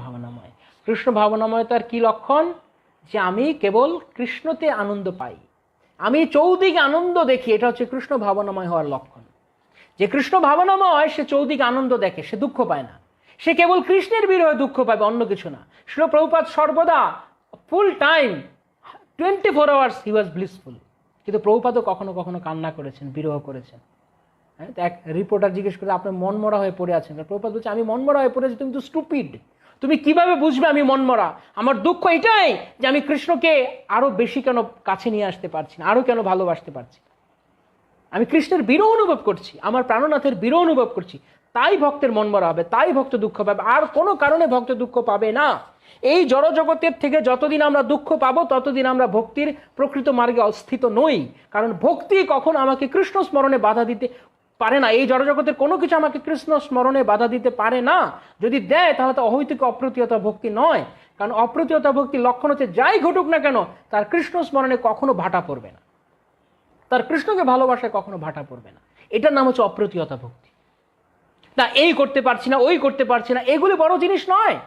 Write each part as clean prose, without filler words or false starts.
ভাবনাময়। কৃষ্ণ ভাবনাময়তার কি লক্ষণ? যে আমি কেবল কৃষ্ণতে আনন্দ পাই, আমি চৌদিকে আনন্দ দেখি, এটা হচ্ছে কৃষ্ণ ভাবনাময় হওয়ার লক্ষণ। যে কৃষ্ণ ভাবনাময় সে চৌদিকে আনন্দ দেখে, সে দুঃখ পায় না, সে কেবল কৃষ্ণের বিরহে দুঃখ পাবে, অন্য কিছু না। শ্রীল প্রভুপাদ সর্বদা ফুল টাইম 24 আওয়ার্স হি ওয়াজ ব্লিসফুল। কিন্তু প্রভুপাদও কখনো কখনো কান্না করেছেন, বিরহ করেছেন। হ্যাঁ, এক রিপোর্টার জিজ্ঞেস করে আপনি মনমরা হয়ে পড়ে আছেন, প্রভুপাদ বলছে আমি মনমরা হয়ে পড়েছি, তুমি তো স্টুপিড, তুমি কিভাবে বুঝবে আমি মনমরা? আমার দুঃখ এটাই যে আমি কৃষ্ণকে আরো বেশি কেন কাছে নিয়ে আসতে পারছি না, আরো কেন ভালোবাসতে পারছি। আমি কৃষ্ণের বিরহ অনুভব করছি, আমার প্রাণনাথের বিরহ অনুভব করছি, তাই ভক্তের মনমরা হবে, তাই ভক্ত দুঃখ পাবে, আর কোনো কারণে ভক্ত দুঃখ পাবে না। এই জড়জগতের থেকে যতদিন আমরা দুঃখ পাবো ততদিন আমরা ভক্তির প্রকৃত মার্গে অস্থিত নই। কারণ ভক্তি কখন আমাকে কৃষ্ণ স্মরণে বাধা দিতে পারে না। এই জড়জগতের কোনো কিছু আমাকে কৃষ্ণ স্মরণে বাধা দিতে পারে না। যদি দেয় তাহলে তো অহৈতুক অপ্রতিহতা ভক্তি নয়। কারণ অপ্রতিহতা ভক্তির লক্ষণ হচ্ছে যাই ঘটুক না কেন তার কৃষ্ণ স্মরণে কখনো ভাটা পড়বে না, তার কৃষ্ণকে ভালোবাসায় কখনো ভাটা পড়বে না। এটার নাম হচ্ছে অপ্রতিহতা ভক্তি। না এই করতে পারছি না, ওই করতে পারছি না, এগুলি বড় জিনিস নয়।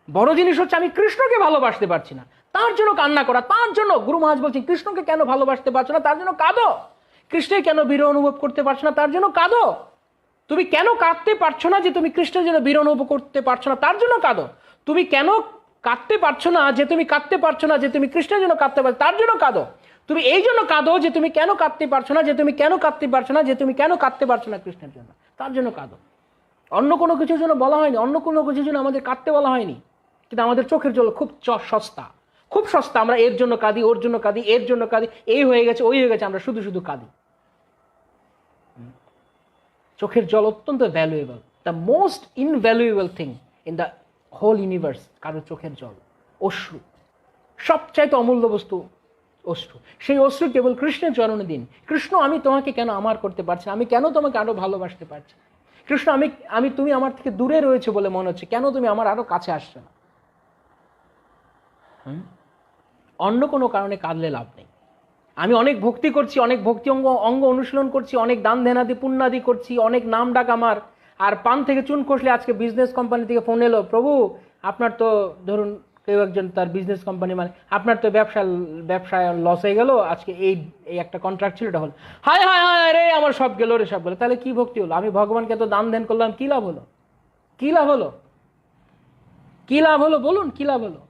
বড় জিনিস হচ্ছে আমি কৃষ্ণকে ভালোবাসতে পারছি না, তার জন্য কান্না করা। তার জন্য গুরু মহারাজ বলছেন কৃষ্ণকে কেন ভালোবাসতে পারছো না, তার জন্য কাঁদো। কৃষ্ণের কেন বিরহ অনুভব করতে পারছো না, তার জন্য কাঁদো। তুমি কেন কাঁদতে পারছো না যে তুমি কৃষ্ণের জন্য বিরহ অনুভব করতে পারছো না, তার জন্য কাঁদো। তুমি কেন কাঁদতে পারছো না যে তুমি কাঁদতে পারছো না যে তুমি কৃষ্ণের জন্য কাঁদতে পারছো, তার জন্য কাঁদো। তুমি এই জন্য কাঁদো যে তুমি কেন কাঁদতে পারছো না, যে তুমি কেন কাঁদতে পারছো না, যে তুমি কেন কাঁদতে পারছো না কৃষ্ণের জন্য, তার জন্য কাঁদো। অন্য কোনো কিছুর জন্য বলা হয়নি, অন্য কোনো কিছুর জন্য আমাদের কাঁদতে বলা হয়নি। কিন্তু আমাদের চোখের জল খুব সস্তা, খুব সস্তা। আমরা এর জন্য কাঁদি, ওর জন্য কাঁদি, এর জন্য কাঁদি, এই হয়ে গেছে, ওই হয়ে গেছে, আমরা শুধু শুধু কাঁদি। চোখের জল অত্যন্ত valuable, the most invaluable thing in the whole universe. কারো চোখের জল, অশ্রু, সবচাইতে অমূল্য বস্তু অশ্রু। সেই অশ্রু কেবল কৃষ্ণের চরণে দিন। কৃষ্ণ আমি তোমাকে কেন আমার করতে পারছি না, আমি কেন তোমাকে আরো ভালোবাসতে পারছি? কৃষ্ণ আমি তুমি আমার থেকে দূরে রয়েছে বলে মনে হচ্ছে, কেন তুমি আমার আরো কাছে আসছো না? অন্য কোনো কারণে কাঁদলে লাভ নেই। আমি অনেক ভক্তি করছি, অনেক ভক্তি অঙ্গ অনুশীলন করছি, অনেক দান ধ্যানাদি পুণ্যাদি করছি, অনেক নাম ডাক আমার, আর পান থেকে চুন খসলে আজকে বিজনেস কোম্পানি থেকে ফোন এলো, প্রভু আপনার তো ধরুন কেউ একজন তার বিজনেস কোম্পানি মানে আপনার তো ব্যবসায় লস হয়ে গেল, আজকে এই একটা কন্ট্রাক্ট ছিল, এটা হলো, হায় হায় হায় রে আমার সব গেল রে, সব গেলো। তাহলে কি ভক্তি হলো? আমি ভগবানকে তো দান ধ্যান করলাম, কি লাভ হলো? কি লাভ হলো? কি লাভ হলো বলুন, কি লাভ হলো?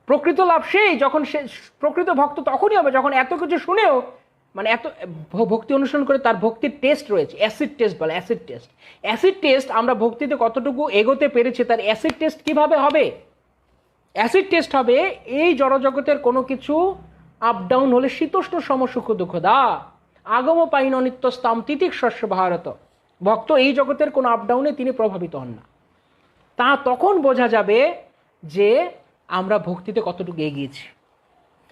প্রকৃত লাভ সেই যখন সে প্রকৃত ভক্ত তখনই হবে যখন এত কিছু শুনেও মানে এত ভক্তি অনুসরণ করে তার ভক্তির টেস্ট রয়েছে। অ্যাসিড টেস্ট বলে, অ্যাসিড টেস্ট। অ্যাসিড টেস্ট আমরা ভক্তিতে কতটুকু এগোতে পেরেছি তার অ্যাসিড টেস্ট কিভাবে হবে? অ্যাসিড টেস্ট হবে এই জড়জগতের কোনো কিছু আপ ডাউন হলে শীতোষ্ণ সম সুখ দুঃখ দা আগম পাইন অনিত্য স্তাম তিতিক শস্য ভারত। ভক্ত এই জগতের কোনো আপ ডাউনে তিনি প্রভাবিত হন না। তা তখন বোঝা যাবে যে আমরা ভক্তিতে কতটুকু এগিয়েছি।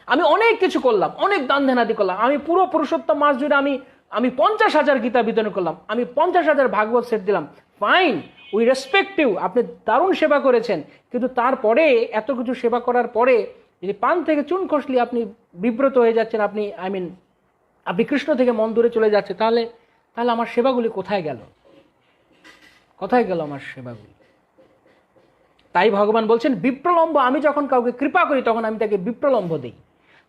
আমি অনেক কিছু করলাম, অনেক দান ধ্যানাদি করলাম, আমি পুরো পুরুষোত্তম মাস জুড়ে আমি 50,000 গীতা বিতরণ করলাম, আমি 50,000 ভাগবত সেট দিলাম, ফাইন, উই রেসপেক্ট ইউ, আপনি দারুণ সেবা করেছেন। কিন্তু তারপরে এত কিছু সেবা করার পরে যদি পান থেকে চুন খসলি আপনি বিব্রত হয়ে যাচ্ছেন, আপনি কৃষ্ণ থেকে মন দূরে চলে যাচ্ছে, তাহলে আমার সেবাগুলি কোথায় গেল? কোথায় গেল আমার সেবাগুলি? তাই ভগবান বলছেন বিপ্রলম্ব, আমি যখন কাউকে কৃপা করি তখন আমি তাকে বিপ্রলম্ব দিই।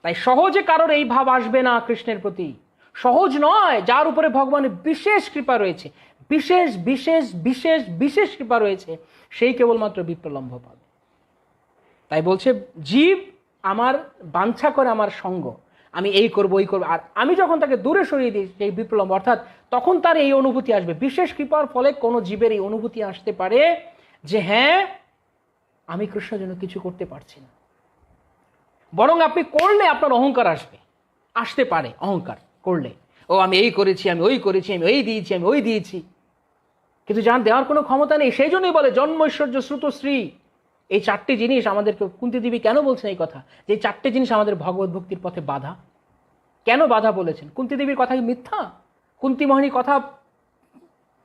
তাই সহজে কারোর এই ভাব আসবে না কৃষ্ণের প্রতি, সহজ নয়। যার উপরে ভগবানের বিশেষ কৃপা রয়েছে, বিশেষ বিশেষ বিশেষ বিশেষ কৃপা রয়েছে, সেই কেবলমাত্র বিপ্রলম্ব পাবে। তাই বলছে জীব আমার বাঞ্ছা করে আমার সঙ্গ, আমি এই করব ওই করবো, আর আমি যখন তাকে দূরে সরিয়ে দিই সেই বিপ্লব, অর্থাৎ তখন তার এই অনুভূতি আসবে। বিশেষ কৃপার ফলে কোনো জীবের এই অনুভূতি আসতে পারে যে হ্যাঁ আমি কৃষ্ণের জন্য কিছু করতে পারছি না। বরং আপনি করলে আপনার অহংকার আসতে পারে। অহংকার করলে ও আমি এই করেছি, আমি ওই করেছি, আমি এই দিয়েছি, আমি ওই দিয়েছি, কিন্তু যার দেওয়ার কোনো ক্ষমতা নেই। সেই জন্যই বলে জন্ম ঐশ্বর্য শ্রুতশ্রী, এই চারটি জিনিস আমাদেরকে কুন্তী দেবী কেন বলছেন এই কথা, যে এই চারটি জিনিস আমাদের ভগবত ভক্তির পথে বাধা। কেন বাধা বলেছেন? কুন্তী দেবীর কথা কি মিথ্যা? কুন্তী মোহিনী কথা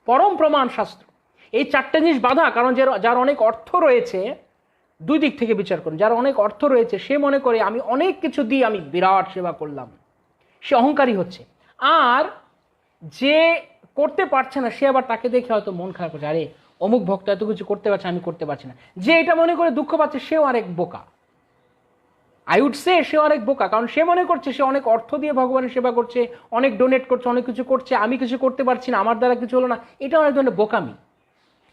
পরম প্রমাণ শাস্ত্র। এই চারটে জিনিস বাধা, কারণ যার অনেক অর্থ রয়েছে, দুই দিক থেকে বিচার করুন, যার অনেক অর্থ রয়েছে সে মনে করে আমি অনেক কিছু দিয়ে আমি বিরাট সেবা করলাম, সে অহংকারী হচ্ছে। আর যে করতে পারছে না সে আবার তাকে দেখে হয়তো মন খারাপ করছে, আরে ও অমুক ভক্ত এত কিছু করতে পারছে, আমি করতে পারছি না। যে এটা মনে করে দুঃখ পাচ্ছে সেও আরেক বোকা। আই উড সে সে অনেক বোকা, কারণ সে মনে করছে সে অনেক অর্থ দিয়ে ভগবানের সেবা করছে, অনেক ডোনেট করছে, অনেক কিছু করছে, আমি কিছু করতে পারছি না, আমার দ্বারা কিছু হলো না। এটা অনেক ধরনের বোকামি।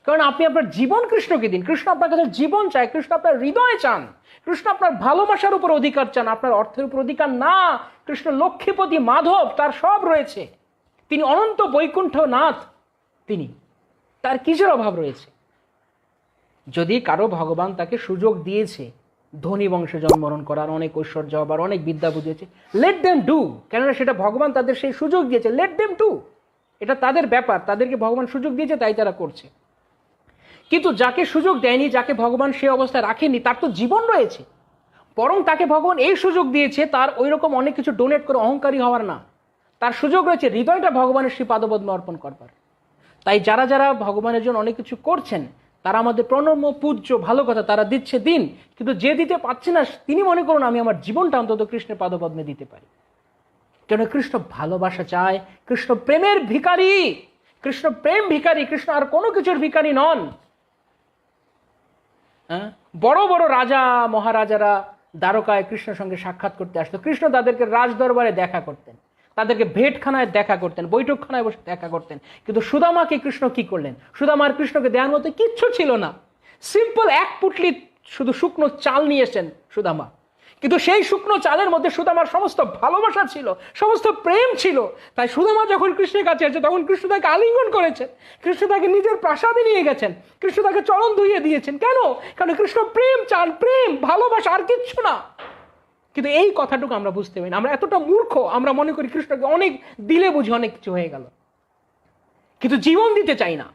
কারণ আপনি আপনার জীবন কৃষ্ণকে দিন। কৃষ্ণ আপনার কাছে জীবন চায়, কৃষ্ণ আপনার হৃদয়ে চান, কৃষ্ণ আপনার ভালোবাসার উপর অধিকার চান, আপনার অর্থের উপর অধিকার না। কৃষ্ণ লক্ষ্মীপতি, মাধব, তার সব রয়েছে। তিনি অনন্ত বৈকুণ্ঠনাথ, তিনি, তার কিসের অভাব রয়েছে? যদি কারো ভগবান তাকে সুযোগ দিয়েছে ধনী বংশে জন্মগ্রহণ করার, অনেক ঐশ্বর্য হবার, অনেক বিদ্যা বুঝিয়েছে, লেট দেম ডু। কেননা সেটা ভগবান তাদের সেই সুযোগ দিয়েছে, লেট দেম ডু। এটা তাদের ব্যাপার, তাদেরকে ভগবান সুযোগ দিয়েছে, তাই তারা করছে। কিন্তু যাকে সুযোগ দেয়নি, যাকে ভগবান সে অবস্থায় রাখেনি, তার তো জীবন রয়েছে। বরং তাকে ভগবান এই সুযোগ দিয়েছে তার ওই রকম অনেক কিছু ডোনেট করে অহংকারী হওয়ার না, তার সুযোগ রয়েছে হৃদয়টা ভগবানের শ্রী পাদপদ্মে অর্পণ করবার। তাই যারা যারা ভগবানের জন্য অনেক কিছু করছেন, তারা আমাদের প্রণম্য, পূজ্য, ভালো কথা, তারা দিচ্ছে দিন। কিন্তু যে দিতে পারছে না, তিনি মনে করুন আমি আমার জীবনটা অন্তত কৃষ্ণের পাদপদ্মে দিতে পারি। কেন? কৃষ্ণ ভালোবাসা চায়, কৃষ্ণ প্রেমের ভিখারি, কৃষ্ণ প্রেম ভিখারি, কৃষ্ণ আর কোনো কিছুর ভিখারি নন। বড় বড় রাজা মহারাজারা দ্বারকায় কৃষ্ণের সঙ্গে সাক্ষাৎ করতে আসতো, কৃষ্ণ তাদেরকে রাজ দরবারে দেখা করতেন, তাদেরকে ভেটখানায় দেখা করতেন, বৈঠকখানায় বসে দেখা করতেন। কিন্তু সুদামাকে কৃষ্ণ কি করলেন? সুদামার কৃষ্ণকে দেওয়ার মতো কিচ্ছু ছিল না। সিম্পল এক পুটলি শুধু শুকনো চাল নিয়ে এসেছেন সুদামা, কিন্তু সেই শুকনো চালের মধ্যে সুদামার সমস্ত ভালোবাসা ছিল, সমস্ত প্রেম ছিল। তাই সুদামা যখন কৃষ্ণের কাছে এসেছে, তখন কৃষ্ণ তাকে আলিঙ্গন করেছেন, কৃষ্ণ তাকে নিজের প্রাসাদে নিয়ে গেছেন, কৃষ্ণ তাকে চরণ ধুইয়ে দিয়েছেন। কেন? কারণ কৃষ্ণ প্রেম চান, প্রেম, ভালোবাসা, আর কিচ্ছু না। কিন্তু এই কথাটুকু আমরা বুঝতে পারি না। আমরা এতটা মূর্খ, আমরা মনে করি কৃষ্ণকে অনেক দিলে বুঝি অনেক কিছু হয়ে গেল, কিন্তু জীবন দিতে চাই না,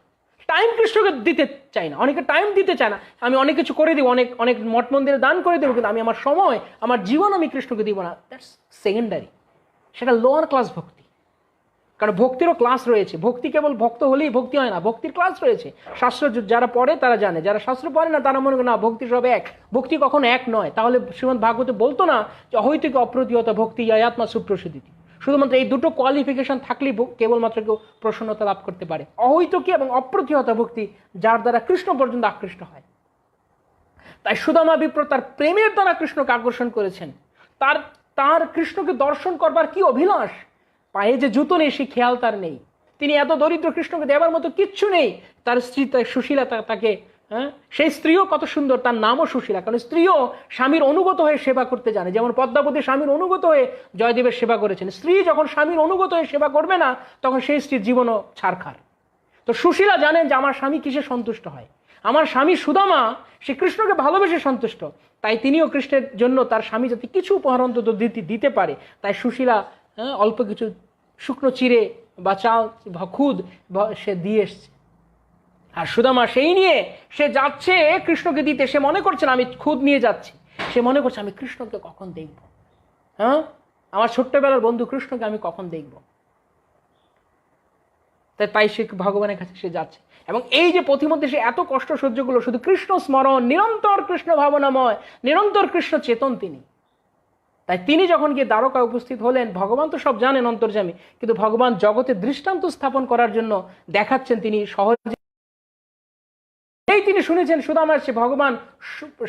টাইম কৃষ্ণকে দিতে চাই না। অনেকে টাইম দিতে চায় না, আমি অনেক কিছু করে দিব, অনেক অনেক মঠ মন্দিরে দান করে দেবো, কিন্তু আমি আমার সময়, আমার জীবন আমি কৃষ্ণকে দিব না। দ্যাটস সেকেন্ডারি, সেটা লোয়ার ক্লাস ভক্তি। কারণ ভক্তিরও ক্লাস রয়েছে। ভক্তি কেবল ভক্ত হলেই ভক্তি হয় না, ভক্তির ক্লাস রয়েছে। শাস্ত্র যারা পড়ে তারা জানে, যারা শাস্ত্র পড়ে না তারা মনে করে না ভক্তি সব এক। ভক্তি কখনো এক নয়। তাহলে শ্রীমদ্ ভাগবতে বলতো না যে অহৈতুক অপ্রতিহত ভক্তি আয়াত্মা সুপ্রসিদ্ধি। শুধুমাত্র এই দুটো কোয়ালিফিকেশন থাকলেই কেবলমাত্র কেউ প্রসন্নতা লাভ করতে পারে। অহৈতুকী এবং অপ্রতিহত ভক্তি, যার দ্বারা কৃষ্ণ পর্যন্ত আকৃষ্ট হয়। তাই সুদামা বিপ্র তার প্রেমের দ্বারা কৃষ্ণকে আকর্ষণ করেছেন। তার তার কৃষ্ণকে দর্শন করবার কি অভিলাষ! পায়ে যে জুতো নেই সে খেয়াল তার নেই। তিনি এত দরিদ্র, কৃষ্ণকে দেবার মতো কিচ্ছু নেই। তার স্ত্রী সুশীলা তাকে, সেই স্ত্রীও কত সুন্দর, তার নামও সুশীলা। কারণ স্ত্রীও স্বামীর অনুগত হয়ে সেবা করতে জানে। যেমন পদ্মাবতী স্বামীর অনুগত হয়ে জয়দেবের সেবা করেছেন। স্ত্রী যখন স্বামীর অনুগত হয়ে সেবা করবে না, তখন সেই স্ত্রীর জীবনও ছারখার। তো সুশীলা জানেন যে আমার স্বামী কিসে সন্তুষ্ট হয়। আমার স্বামী সুদামা সে কৃষ্ণকে ভালোবেসে সন্তুষ্ট। তাই তিনিও কৃষ্ণের জন্য তার স্বামী যাতে কিছু উপহার অন্তত দিতে পারে, তাই সুশীলা অল্প কিছু শুকনো চিড়ে বা চাল বা খুদ সে দিয়ে এসছে। আর সুদামা সেই নিয়ে সে যাচ্ছে কৃষ্ণকে দিতে। সে মনে করছে না আমি খুদ নিয়ে যাচ্ছি, সে মনে করছে আমি কৃষ্ণকে কখন দেখব, আমার ছোট্টবেলার বন্ধু কৃষ্ণকে আমি কখন দেখব। তাই সে ভগবানের কাছে সে যাচ্ছে। এবং এই যে পথিমধ্যে সে এত কষ্ট সহ্য করলো, শুধু কৃষ্ণ স্মরণ, নিরন্তর কৃষ্ণ ভাবনাময়, নিরন্তর কৃষ্ণ চেতন তিনি। তাই তিনি যখন গিয়ে দ্বারকায় উপস্থিত হলেন, ভগবান তো সব জানেন অন্তর্যামী, কিন্তু ভগবান জগতে দৃষ্টান্ত স্থাপন করার জন্য দেখাচ্ছেন তিনি সহজে। তিনি শুনেছেন সুদামার সে ভগবান,